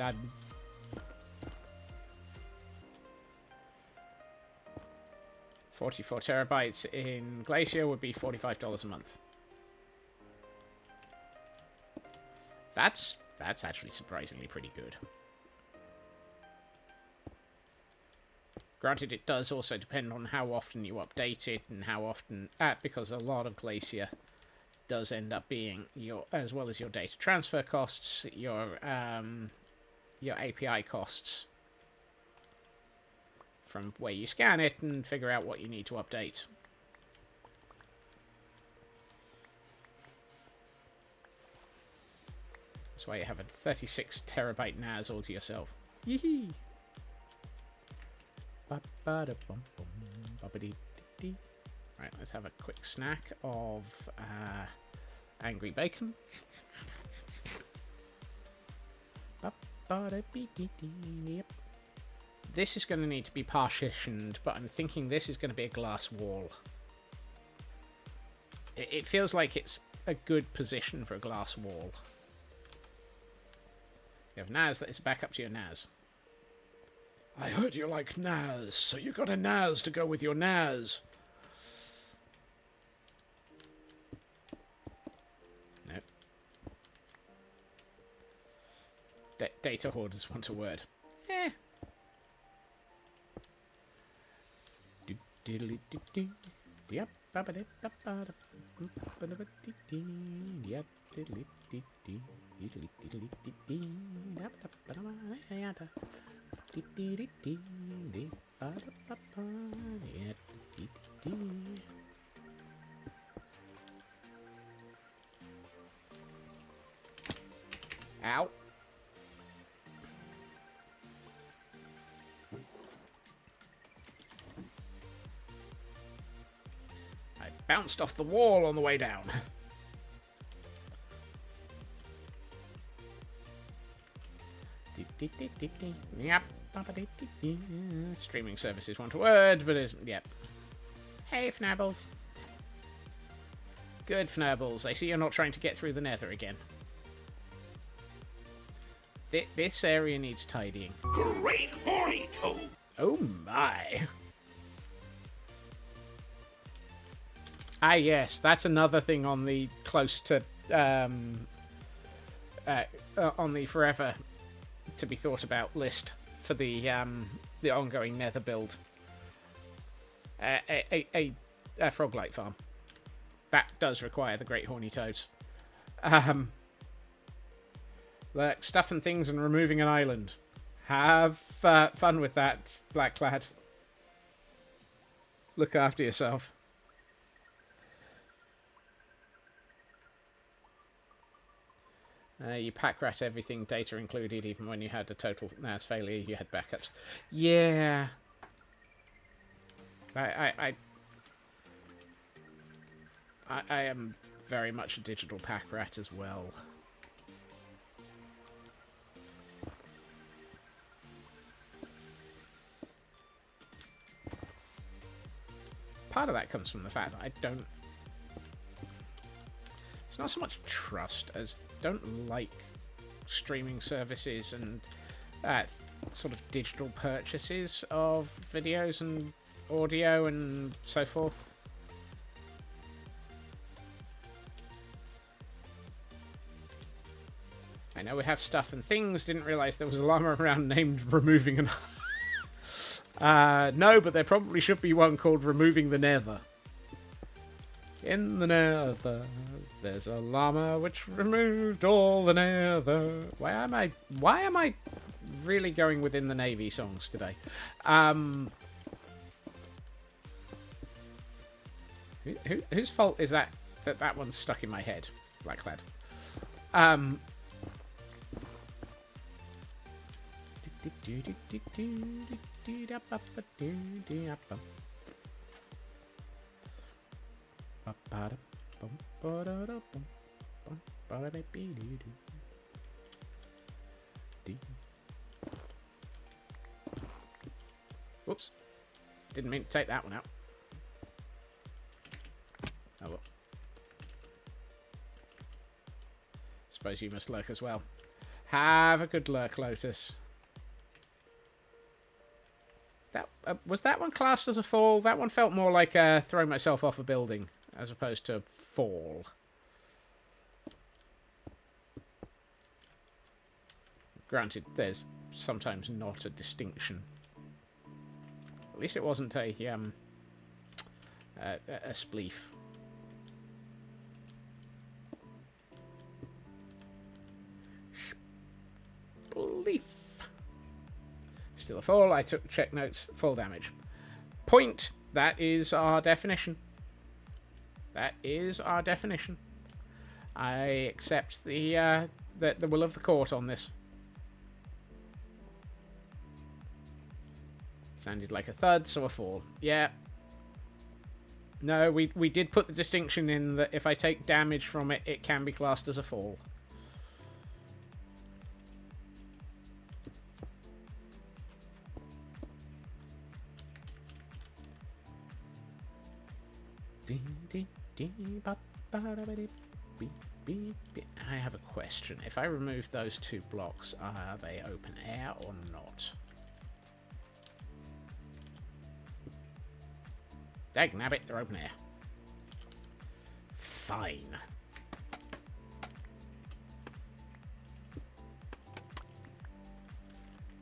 44 terabytes in Glacier would be $45 a month. That's actually surprisingly pretty good. Granted, it does also depend on how often you update it and how often... because a lot of Glacier does end up being your, as well as your data transfer costs, your API costs from where you scan it and figure out what you need to update. That's why you have a 36 terabyte NAS all to yourself. Yee-hee! Right, let's have a quick snack of angry bacon. Yep. This is going to need to be partitioned, but I'm thinking this is going to be a glass wall. It feels like it's a good position for a glass wall. You have NAS that is back up to your NAS. I heard you like NAS, so you got a NAS to go with your NAS. Nope. Data hoarders want a word. Eh. Yep. Ow. I bounced off the wall on the way down. Yep. Streaming services want a word, but it's... Yep. Hey, Fnabbles. Good, Fnabbles. I see you're not trying to get through the nether again. This area needs tidying. Great horny toad. Oh my. Ah, yes, that's another thing on the close to... on the forever to be thought about list for the ongoing Nether build. A frog-like farm. That does require the great horny toads. Like stuffing things and removing an island. Have fun with that, Blackclad. Look after yourself. You pack rat everything, data included, even when you had a total NAS failure, you had backups. Yeah. I am very much a digital pack rat as well. Part of that comes from the fact that I don't... It's not so much trust as don't like streaming services and sort of digital purchases of videos and audio and so forth. I know we have stuff and things. Didn't realise there was a llama around named Removing an... no, but there probably should be one called Removing the Nether. In the Nether, there's a llama which removed all the Nether. Why am I really going within the Navy songs today? Whose fault is that one's stuck in my head, Blackclad? Whoops. Didn't mean to take that one out. Oh well. Suppose you must lurk as well. Have a good lurk, Lotus. That was that one classed as a fall? That one felt more like throwing myself off a building as opposed to fall. Granted, there's sometimes not a distinction. At least it wasn't a spleef. Spleef. Still a fall. I took check notes. Full damage. Point. That is our definition. That is our definition. I accept the will of the court on this. Sounded like a thud, so a fall. Yeah. No, we did put the distinction in that if I take damage from it, it can be classed as a fall. I have a question. If I remove those two blocks, are they open air or not? Dagnabbit, they're open air. Fine.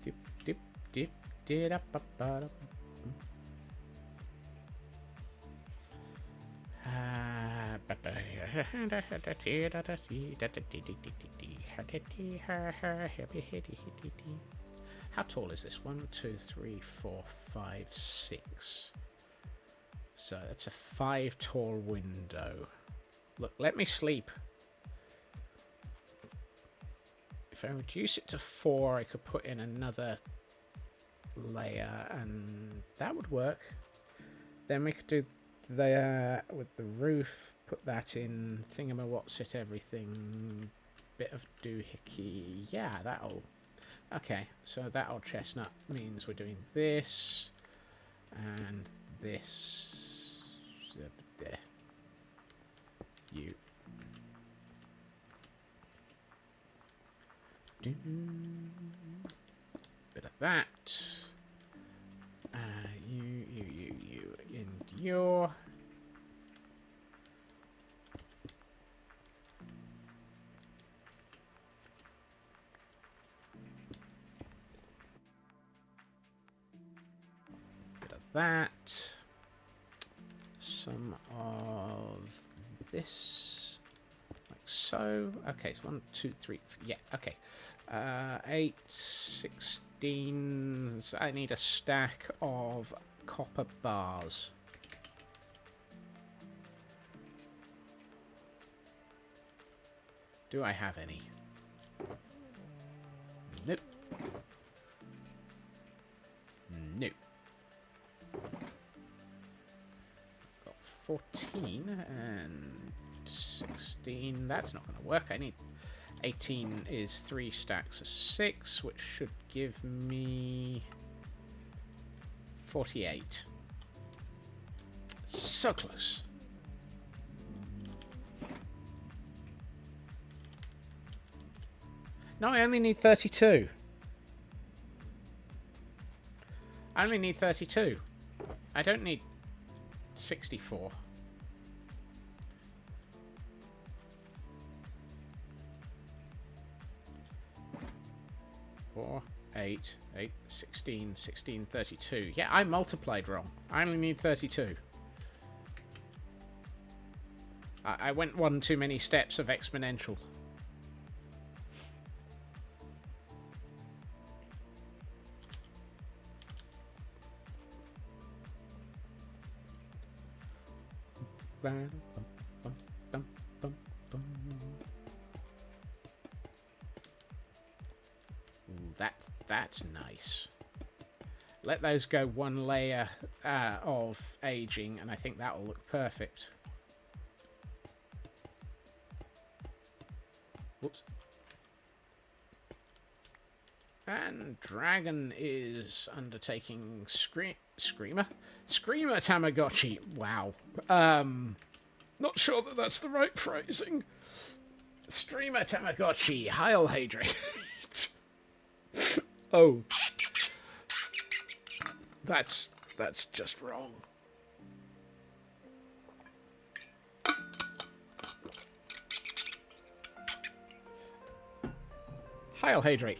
Dip, dip, dip, dip, up, up, up. How tall is this? 1, 2, 3, 4, 5, 6. So that's a 5 tall window. Look, let me sleep. If I reduce it to 4, I could put in another layer, and that would work. Then we could do there with the roof, put that in, thingamawatsit everything, bit of doohickey. Yeah, that'll... Okay, so that old chestnut means we're doing this, and this... There. You. Bit of that. You, and your. that. Some of this, like so. Okay, it's 1, 2, 3. Yeah, okay. 8, 16. So I need a stack of copper bars. Do I have any? Nope. Nope. Got 14 and 16. That's not going to work. I need 18 is 3 stacks of 6, which should give me 48. So close. No, I only need 32. I only need 32. I don't need 64. Four, 8, 8, 16, 16, 32. Yeah, I multiplied wrong. I only need 32. I went one too many steps of exponential. Ooh, that's nice. Let those go one layer of aging, and I think that will look perfect. Whoops. And Dragon is undertaking Screamer Tamagotchi. Wow. Not sure that that's the right phrasing. Streamer Tamagotchi. Heil Hadrian. Oh. That's just wrong. Heil Hadrian.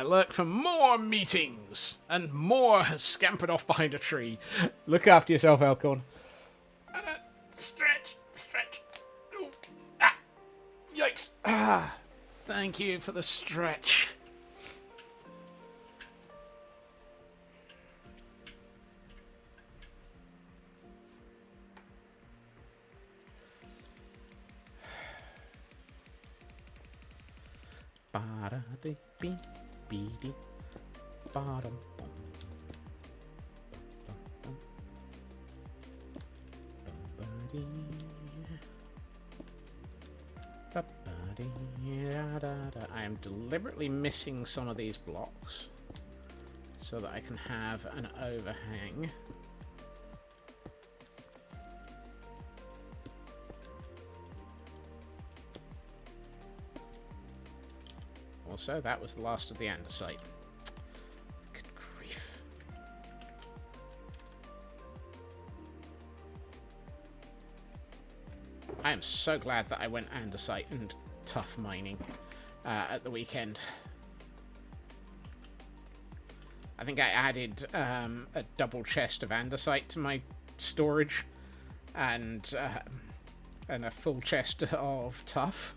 Look for more meetings and more scampered off behind a tree. Look after yourself, Elkhorn. Stretch. Ooh. Ah. Yikes. Thank you for the stretch. I am deliberately missing some of these blocks so that I can have an overhang. Also, that was the last of the andesite. Good grief. I am so glad that I went andesite and tough mining at the weekend. I think I added a double chest of andesite to my storage and a full chest of tough.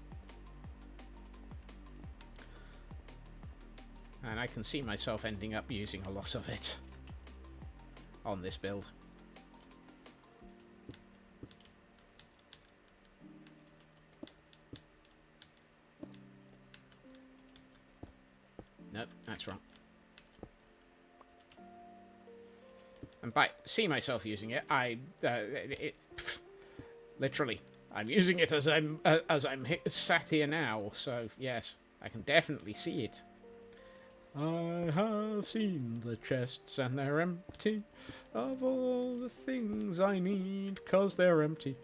And I can see myself ending up using a lot of it on this build. Nope, that's wrong. And by see myself using it, literally, I'm using it as I'm sat here now. So yes, I can definitely see it. I have seen the chests and they're empty of all the things I need, 'cause they're empty.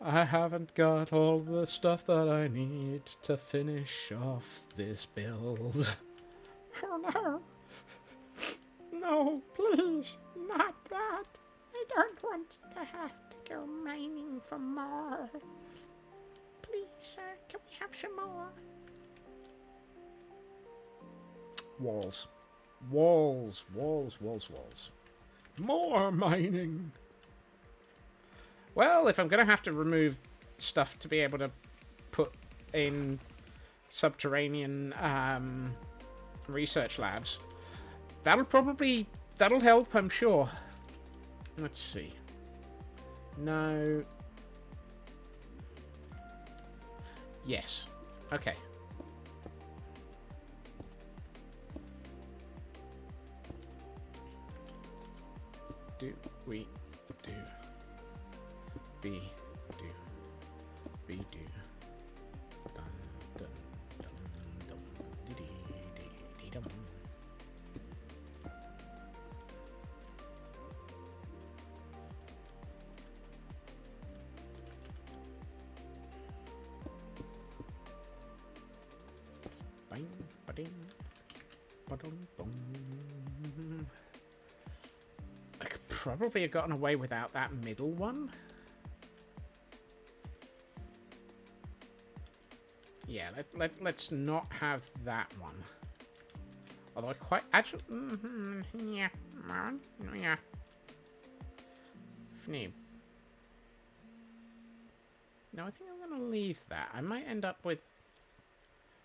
I haven't got all the stuff that I need to finish off this build. Oh no. No, please, not that. I don't want to have to go mining for more. Please, can we have some more? Walls. More mining. Well, if I'm going to have to remove stuff to be able to put in subterranean research labs, that'll help, I'm sure. Let's see. No. Yes. Okay. Do we do be do be do dun dun dun dun dee dee dee dee dum. Bang ba-ding ba-dum bum. I could probably have gotten away without that middle one. Yeah, let's not have that one. Although I quite actually, yeah, yeah. Fneeb. No, I think I'm gonna leave that. I might end up with,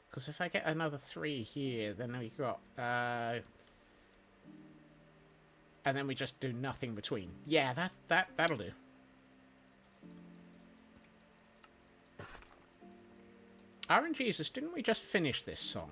because if I get another 3 here, then we got and then we just do nothing between. Yeah, that'll do. RNGesus, didn't we just finish this song?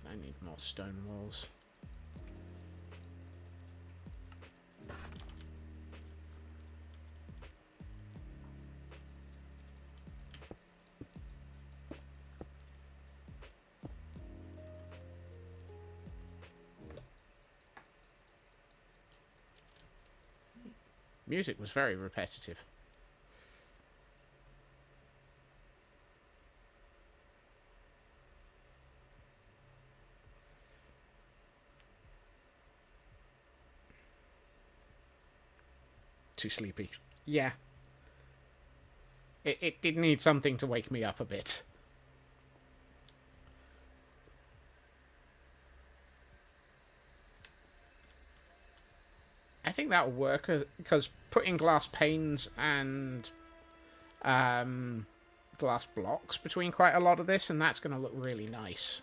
I need more stone walls. Music was very repetitive. Too sleepy. Yeah. It did need something to wake me up a bit. I think that'll work, because putting glass panes and glass blocks between quite a lot of this, and that's going to look really nice.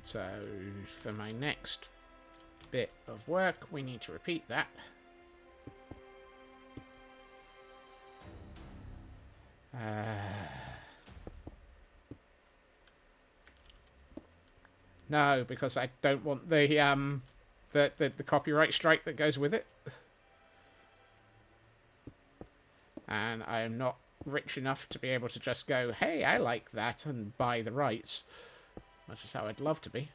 So, for my next bit of work, we need to repeat that. No, because I don't want the copyright strike that goes with it. And I am not rich enough to be able to just go, hey, I like that, and buy the rights. Much as how I'd love to be.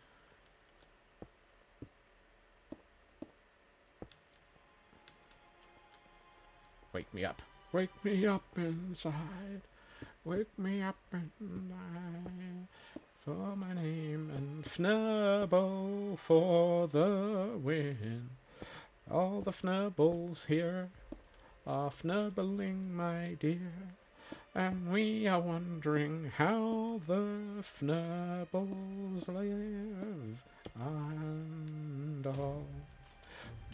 Wake me up. Wake me up inside. Wake me up inside. For my name and Fnubble for the win. All the Fnubbles here are fnubbling, my dear. And we are wondering how the Fnubbles live. And all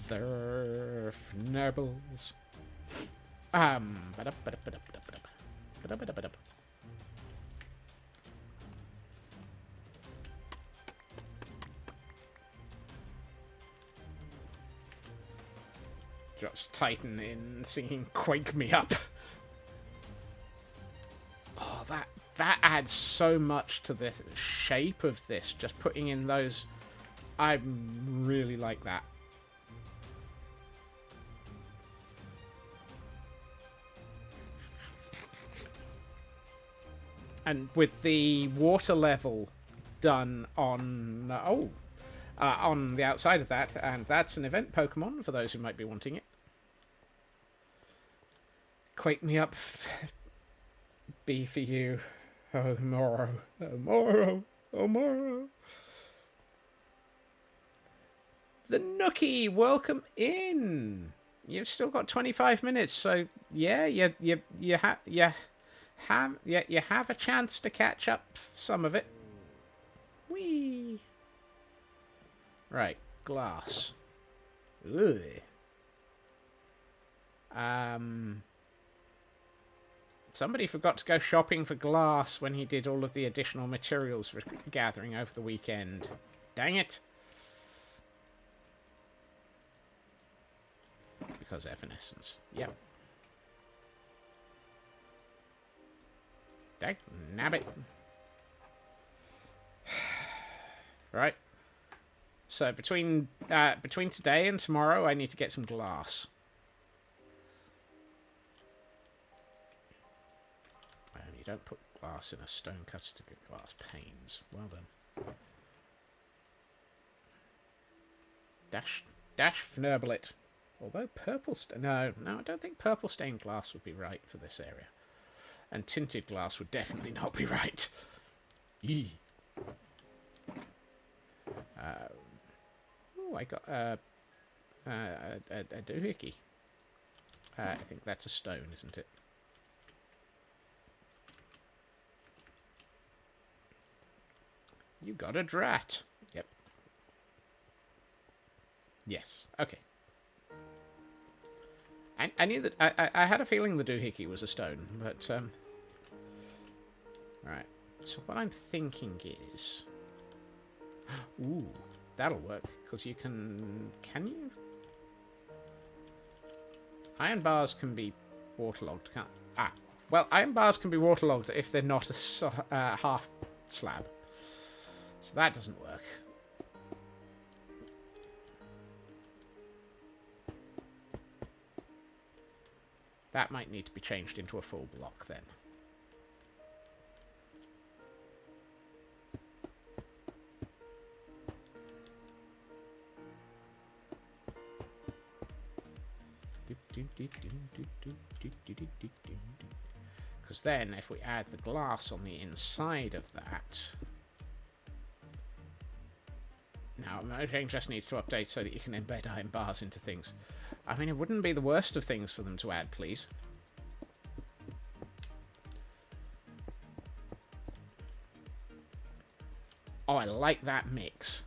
their Fnubbles. Just Titan in singing Quake Me Up. Oh, that adds so much to the shape of this. Just putting in those, I really like that. And with the water level done on on the outside of that, and that's an event Pokemon for those who might be wanting it. Quake me up. B for you. Oh, Moro. Oh, Moro. Oh, Moro. The Nookie, welcome in. You've still got 25 minutes, so yeah, you have a chance to catch up some of it. Whee. Right, glass. Ugh. Somebody forgot to go shopping for glass when he did all of the additional materials for gathering over the weekend. Dang it. Because evanescence. Yep. Dag nabbit. Right. So between today and tomorrow, I need to get some glass. You don't put glass in a stone cutter to get glass panes. Well done. Dash fnerblet. Although purple... No, I don't think purple stained glass would be right for this area. And tinted glass would definitely not be right. Yee. Oh, I got a doohickey. I think that's a stone, isn't it? You got a drat. Yep. Yes. Okay. I knew that... I had a feeling the doohickey was a stone, but... Right. So what I'm thinking is... Ooh, that'll work, because you can... Can you? Iron bars can be waterlogged, can't... Ah. Well, iron bars can be waterlogged if they're not a half slab. So that doesn't work. That might need to be changed into a full block then. Because then if we add the glass on the inside of that... Now, Mojang just needs to update so that you can embed iron bars into things. I mean, it wouldn't be the worst of things for them to add, please. Oh, I like that mix.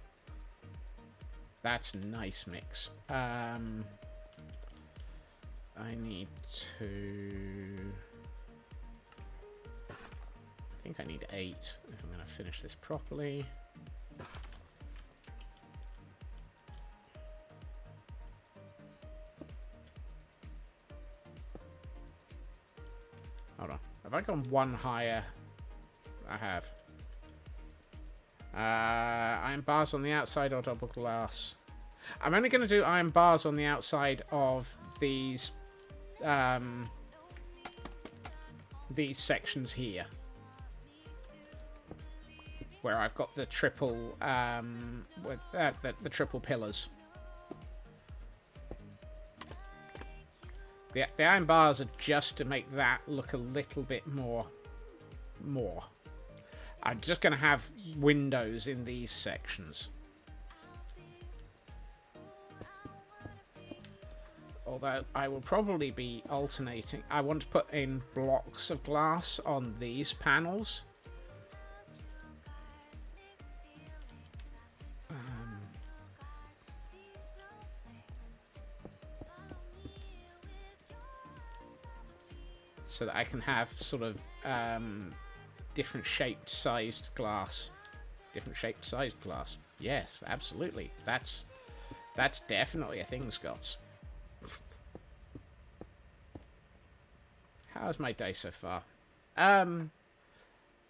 That's a nice mix. I need to... I think I need 8 if I'm going to finish this properly. Hold on. Have I gone one higher? I have. Iron bars on the outside or double glass? I'm only going to do iron bars on the outside of these sections here, where I've got the triple with the triple pillars. The iron bars are just to make that look a little bit more. I'm just going to have windows in these sections. Although I will probably be alternating. I want to put in blocks of glass on these panels. So that I can have sort of different shaped sized glass. Different shaped sized glass. Yes, absolutely. That's definitely a thing, Scots. How's my day so far?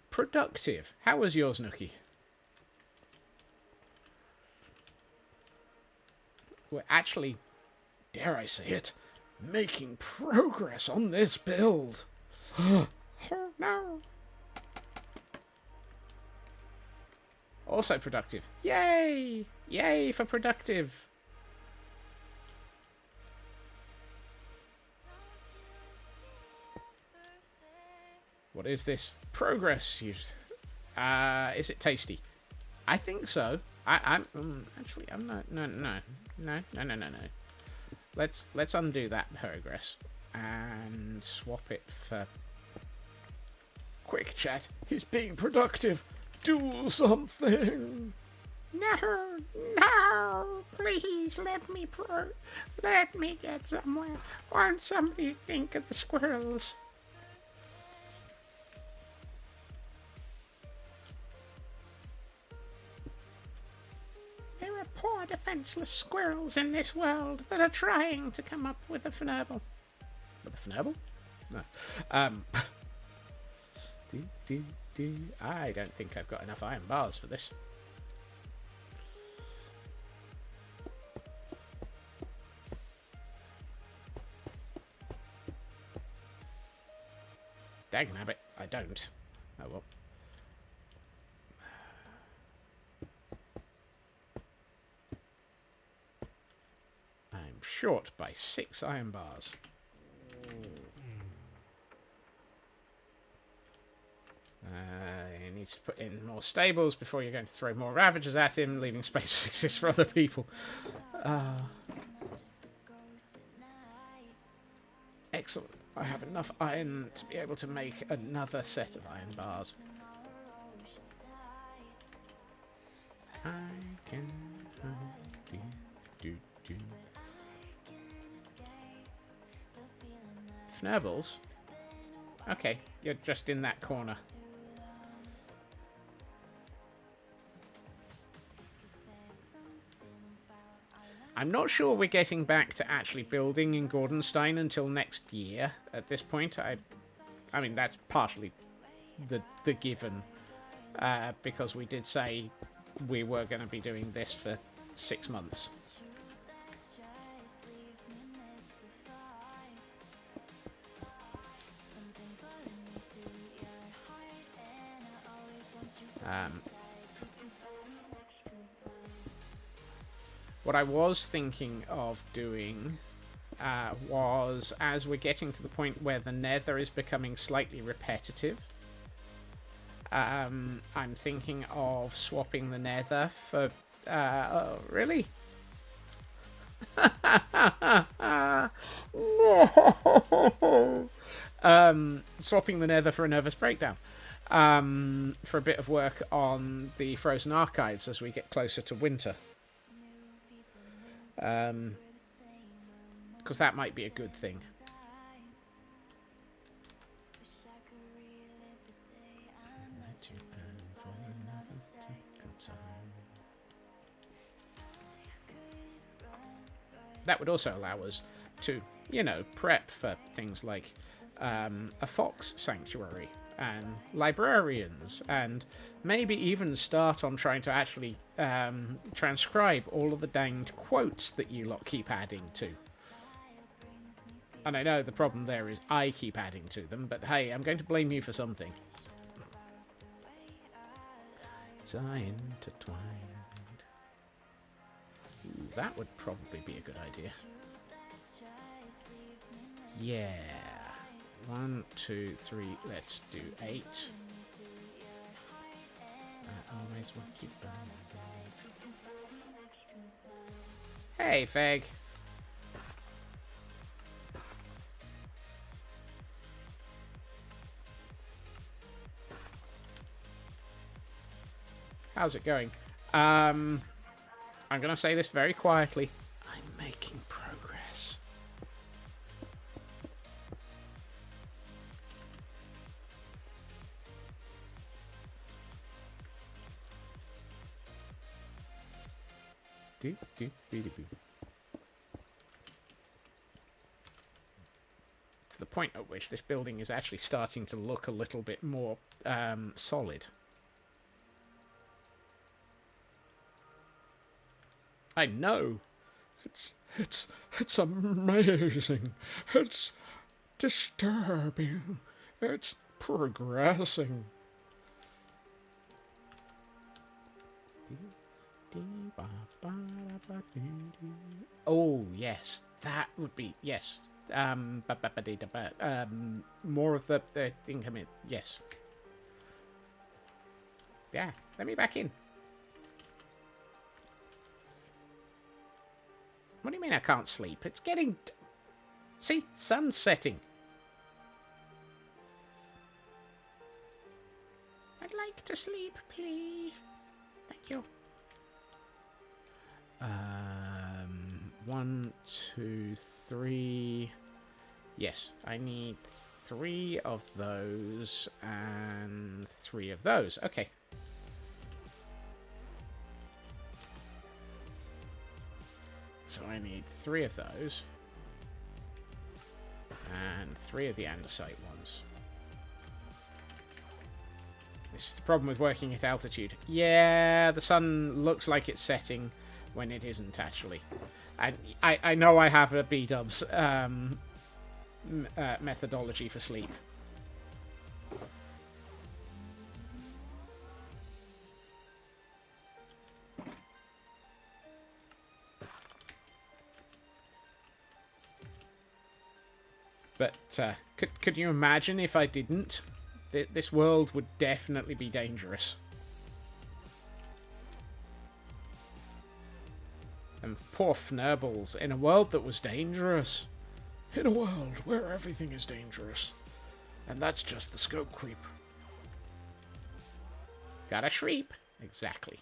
Productive. How was yours, Nookie? We're actually, dare I say it, making progress on this build. Oh no. Also productive. Yay! Yay for productive. What is this? Progress. Is it tasty? I think so. I'm actually I'm not. No. Let's undo that progress and swap it for quick chat. He's being productive. Do something. No, please let me get somewhere. Won't somebody think of the squirrels? There are poor defenseless squirrels in this world that are trying to come up with a fnurble. With a fnurble? No. I don't think I've got enough iron bars for this. Dagnabbit, I don't. Oh well. I'm short by 6 iron bars. You need to put in more stables before you're going to throw more Ravagers at him, leaving space fixes for other people. Excellent. I have enough iron to be able to make another set of iron bars. I can do. Fnurbles? Okay, you're just in that corner. I'm not sure we're getting back to actually building in Gordonstein until next year at this point. I mean, that's partially the given, because we did say we were going to be doing this for 6 months. What I was thinking of doing was, as we're getting to the point where the nether is becoming slightly repetitive, I'm thinking of swapping the nether for... oh, really? No! Swapping the nether for a nervous breakdown. For a bit of work on the Frozen Archives as we get closer to winter. Because that might be a good thing. That would also allow us to, you know, prep for things like a fox sanctuary and librarians, and maybe even start on trying to actually transcribe all of the danged quotes that you lot keep adding to. And I know the problem there is I keep adding to them, but hey, I'm going to blame you for something. It's intertwined. Ooh, that would probably be a good idea. Yeah. 1, 2, 3, let's do 8. I always want you by my side. Hey, Feg. How's it going? I'm going to say this very quietly. I'm making progress. To the point at which this building is actually starting to look a little bit more solid. I know. It's amazing. It's disturbing. It's progressing. Oh, yes. That would be... Yes. More of the incoming. Yes. Yeah, let me back in. What do you mean I can't sleep? It's getting... See? Sun's setting. I'd like to sleep, please. Thank you. 1, 2, 3. Yes, I need 3 of those and 3 of those. Okay. So I need 3 of those and 3 of the andesite ones. This is the problem with working at altitude. Yeah, the sun looks like it's setting when it isn't actually. And I know I have a B-dubs methodology for sleep. But could you imagine if I didn't? This world would definitely be dangerous. And poor Fnurbles, in a world that was dangerous. In a world where everything is dangerous. And that's just the scope creep. Gotta shreep. Exactly.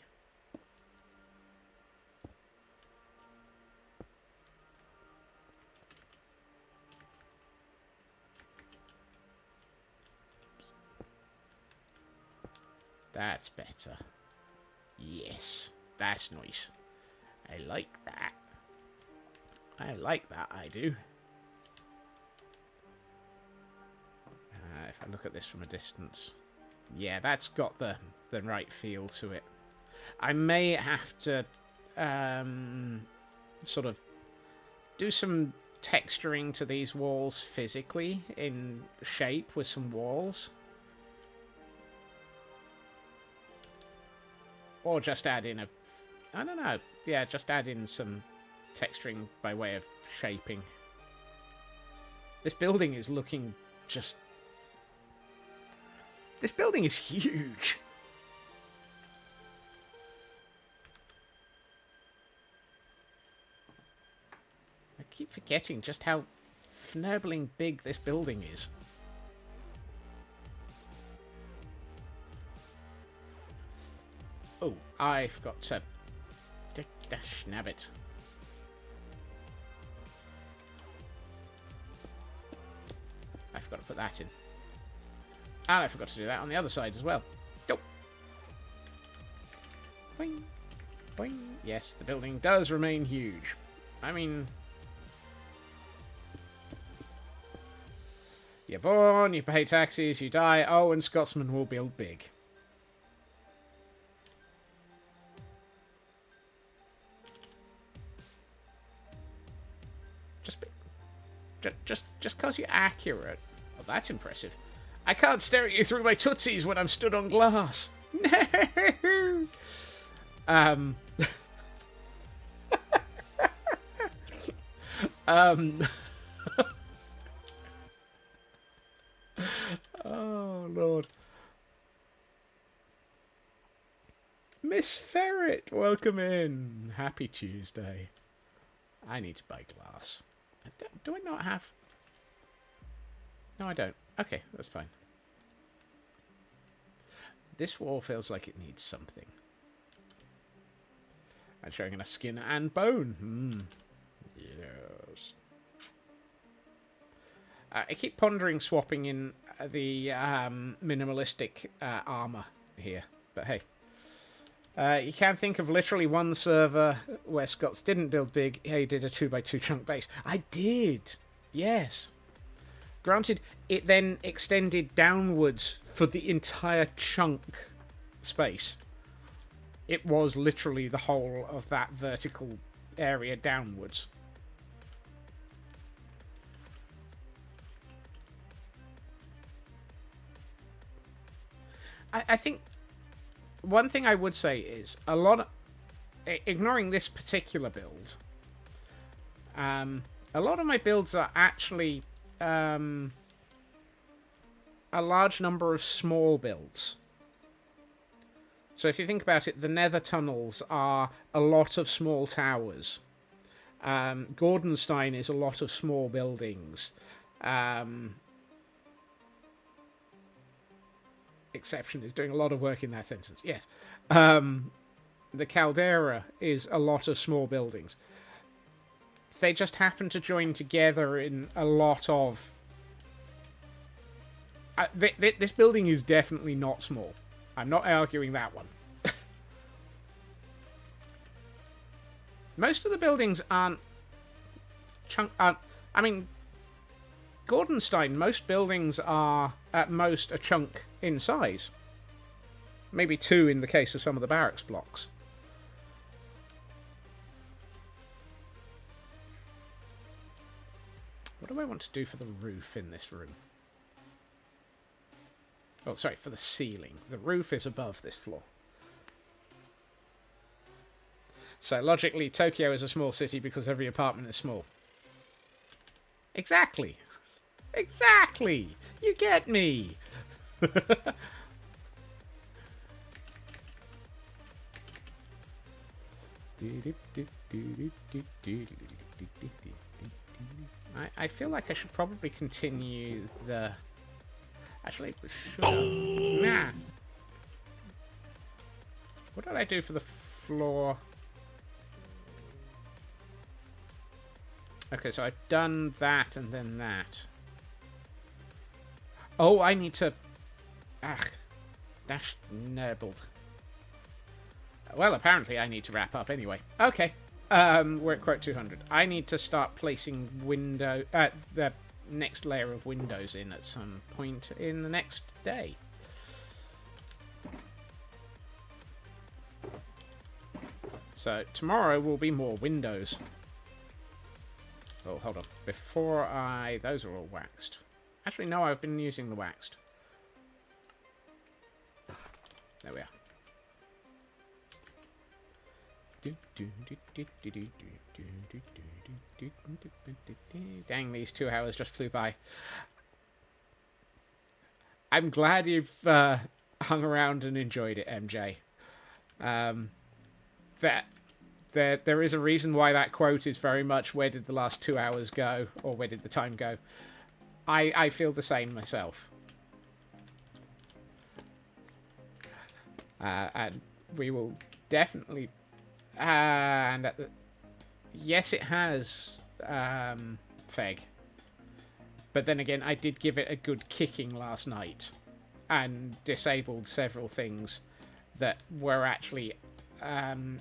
That's better. Yes, that's nice. I like that. I like that, I do. If I look at this from a distance. Yeah, that's got the right feel to it. I may have to sort of do some texturing to these walls physically in shape with some walls. Or just add in I don't know. Yeah, just add in some texturing by way of shaping. This building is looking just... This building is huge. I keep forgetting just how fnurbling big this building is. Oh, I forgot to... Nabbit. I forgot to put that in. And I forgot to do that on the other side as well. Nope. Boing. Boing. Yes, the building does remain huge. I mean... You're born, you pay taxes, you die. Oh, and Scotsman will build big. Just cause you're accurate. Oh, that's impressive. I can't stare at you through my tootsies when I'm stood on glass. No. Oh Lord. Miss Ferret, welcome in. Happy Tuesday. I need to buy glass. Do I not have... No, I don't. Okay, that's fine. This wall feels like it needs something. And showing enough skin and bone. Yes. I keep pondering swapping in the minimalistic armor here. But hey. You can think of literally one server where Scots didn't build big. He did a 2x2 chunk base. I did. Yes. Granted, it then extended downwards for the entire chunk space. It was literally the whole of that vertical area downwards. I think... One thing I would say is, a lot of... Ignoring this particular build, a lot of my builds are actually a large number of small builds. So if you think about it, the nether tunnels are a lot of small towers. Gordonstein is a lot of small buildings. Exception is doing a lot of work in that sentence. Yes. The caldera is a lot of small buildings. They just happen to join together in a lot of... this building is definitely not small. I'm not arguing that one. Most of the buildings aren't... I mean, Gordonstein, most buildings are at most a chunk in size. Maybe 2 in the case of some of the barracks blocks. What do I want to do for the roof in this room? Oh, sorry, for the ceiling. The roof is above this floor. So, logically, Tokyo is a small city because every apartment is small. Exactly. Exactly. You get me. I feel like I should probably continue the... Actually, should I? Nah. What did I do for the floor? Okay, so I've done that and then that. Oh, I need to... Dash nurbled. Well, apparently I need to wrap up anyway. Okay. We're at quote 200. I need to start placing the next layer of windows in at some point in the next day. So tomorrow will be more windows. Oh, hold on. Those are all waxed. Actually, no, I've been using the waxed. There we are. Dang, these 2 hours just flew by. I'm glad you've hung around and enjoyed it, MJ. There is a reason why that quote is very much where did the last 2 hours go, or where did the time go. I feel the same myself. And we will definitely... yes, it has, Feg. But then again, I did give it a good kicking last night. And disabled several things that were actually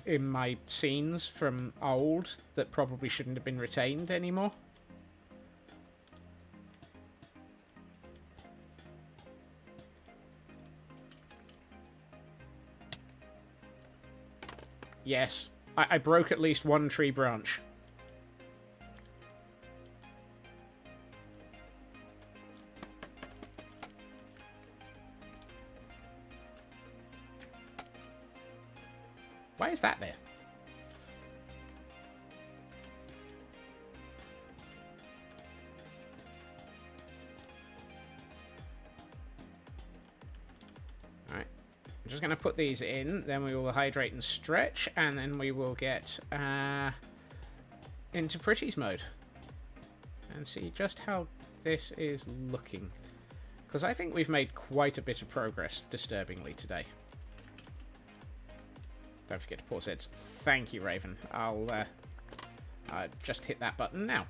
in my scenes from old that probably shouldn't have been retained anymore. Yes, I broke at least one tree branch. Why is that there? Alright. I'm just going to put these in, then we will hydrate and stretch, and then we will get into Pretty's mode. And see just how this is looking. Because I think we've made quite a bit of progress, disturbingly, today. Don't forget to pause it. Thank you, Raven. I'll just hit that button now.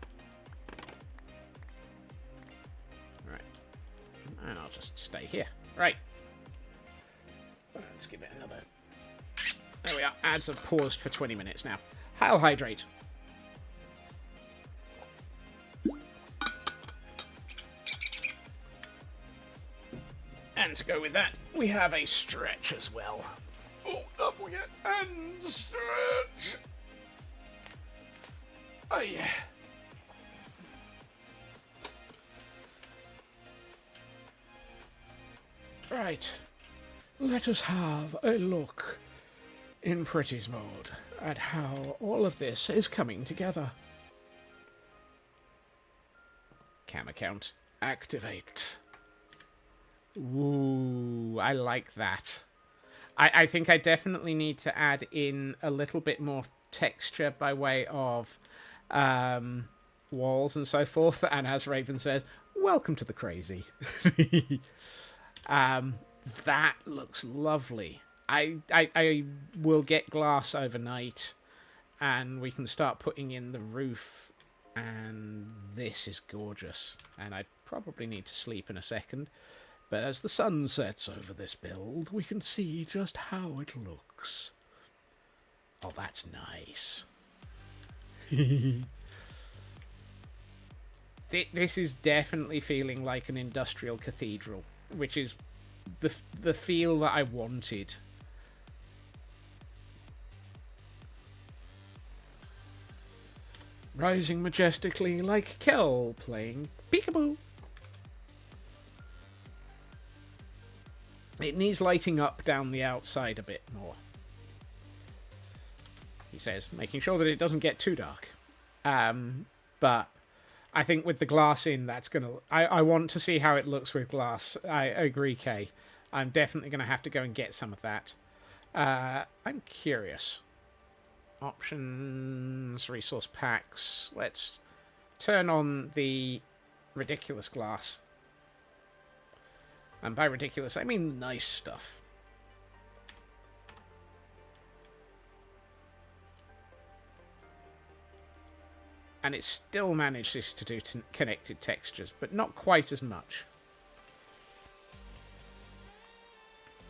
Right. And I'll just stay here. Right. Let's give it another... There we are. Ads have paused for 20 minutes now. I'll hydrate. And to go with that, we have a stretch as well. Oh, up we get and stretch. Oh yeah. Right. Let us have a look in Pretty's mode at how all of this is coming together. cam account. Activate. Ooh, I like that. I think I definitely need to add in a little bit more texture by way of walls and so forth. And as Raven says, welcome to the crazy. That looks lovely. I will get glass overnight and we can start putting in the roof. And this is gorgeous. And I probably need to sleep in a second. But as the sun sets over this build, we can see just how it looks. Oh, that's nice. This is definitely feeling like an industrial cathedral, which is the feel that I wanted. Rising majestically like Kel playing peekaboo. It needs lighting up down the outside a bit more. He says, making sure that it doesn't get too dark. But I think with the glass in, that's going to... I want to see how it looks with glass. I agree, Kay. I'm definitely going to have to go and get some of that. I'm curious. Options, resource packs. Let's turn on the ridiculous glass. And by ridiculous, I mean nice stuff. And it still manages to do connected textures, but not quite as much.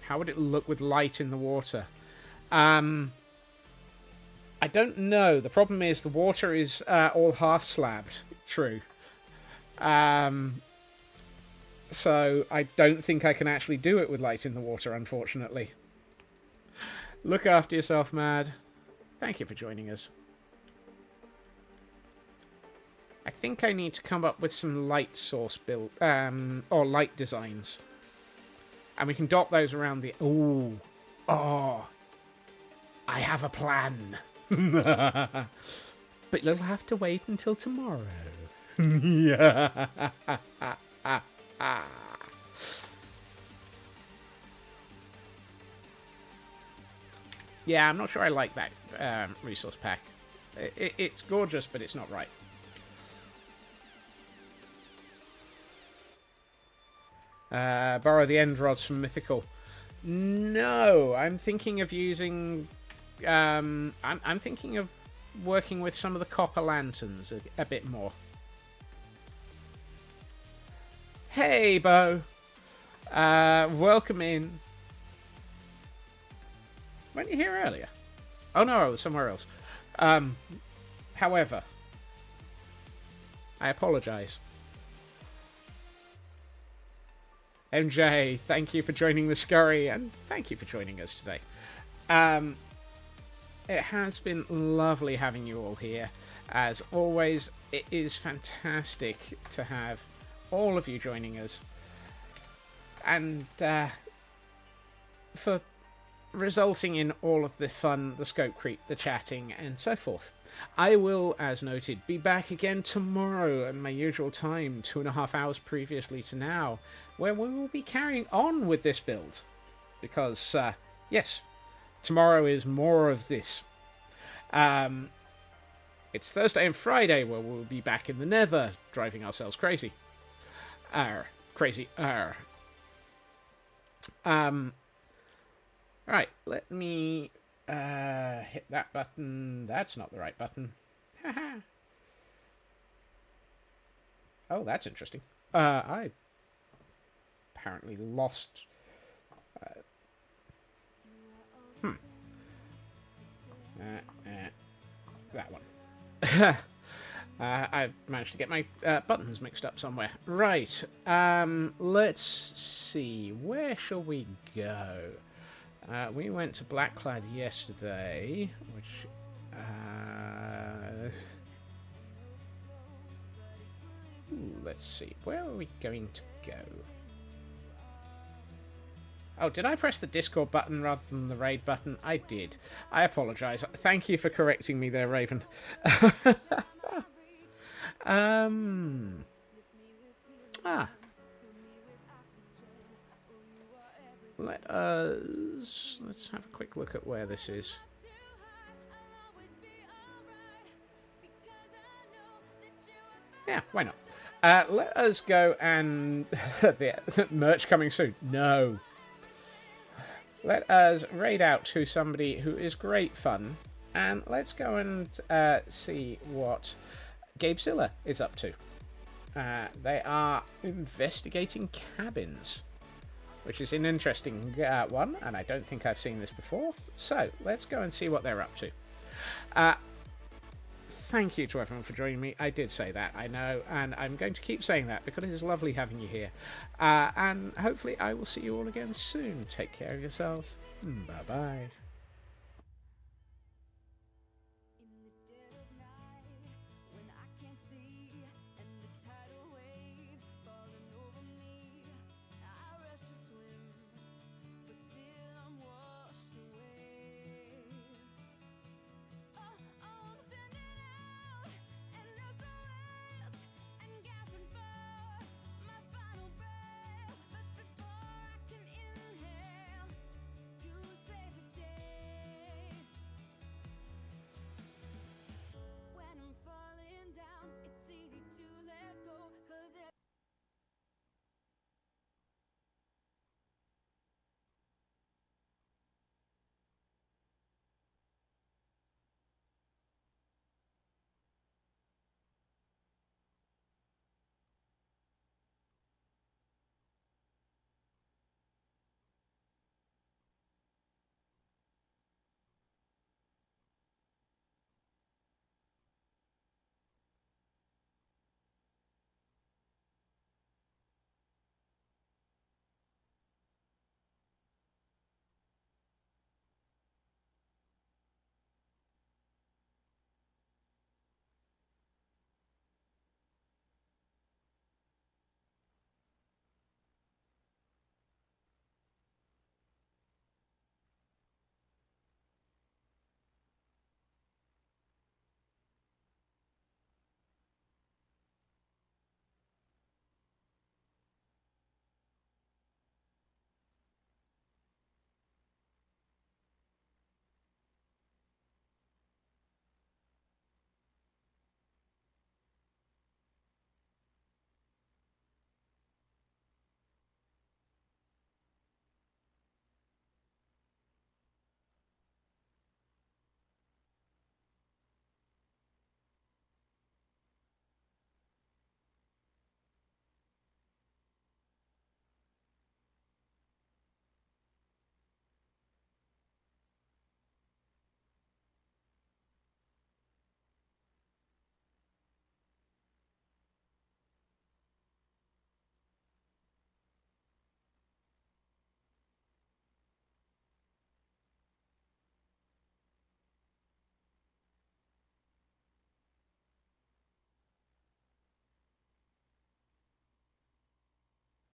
How would it look with light in the water? I don't know. The problem is the water is all half-slabbed. True. So I don't think I can actually do it with light in the water, unfortunately. Look after yourself, Mad. Thank you for joining us. I think I need to come up with some light source build, or light designs. And we can dot those around the... Ooh. Oh. I have a plan. But you'll have to wait until tomorrow. Yeah. Yeah, I'm not sure I like that resource pack. It's gorgeous, but it's not right. Borrow the end rods from Mythical. No, I'm thinking of using... I'm thinking of working with some of the copper lanterns a bit more. Hey, Bo. Welcome in. Weren't you here earlier? Oh, no, I was somewhere else. However, I apologise. MJ, thank you for joining the scurry, and thank you for joining us today. It has been lovely having you all here. As always, it is fantastic to have all of you joining us. And for resulting in all of the fun, the scope creep, the chatting, and so forth. I will, as noted, be back again tomorrow at my usual time, 2.5 hours previously to now, where we will be carrying on with this build. Because, yes, tomorrow is more of this. It's Thursday and Friday where we'll be back in the Nether, driving ourselves crazy. Crazy. Right, let me hit that button. That's not the right button. Haha. Oh, that's interesting. I apparently lost... that one. I've managed to get my buttons mixed up somewhere. Right, let's see. Where shall we go? We went to Blackclad yesterday, which... let's see. Where are we going to go? Oh, did I press the Discord button rather than the raid button? I did. I apologise. Thank you for correcting me there, Raven. Ah. Let's have a quick look at where this is. Yeah, why not? Let us go and... the merch coming soon. No. Let us raid out to somebody who is great fun. And let's go and see what Gabezilla is up to. They are investigating cabins, which is an interesting one, and I don't think I've seen this before. So, let's go and see what they're up to. Thank you to everyone for joining me. I did say that, I know, and I'm going to keep saying that because it is lovely having you here. And hopefully I will see you all again soon. Take care of yourselves. Bye-bye.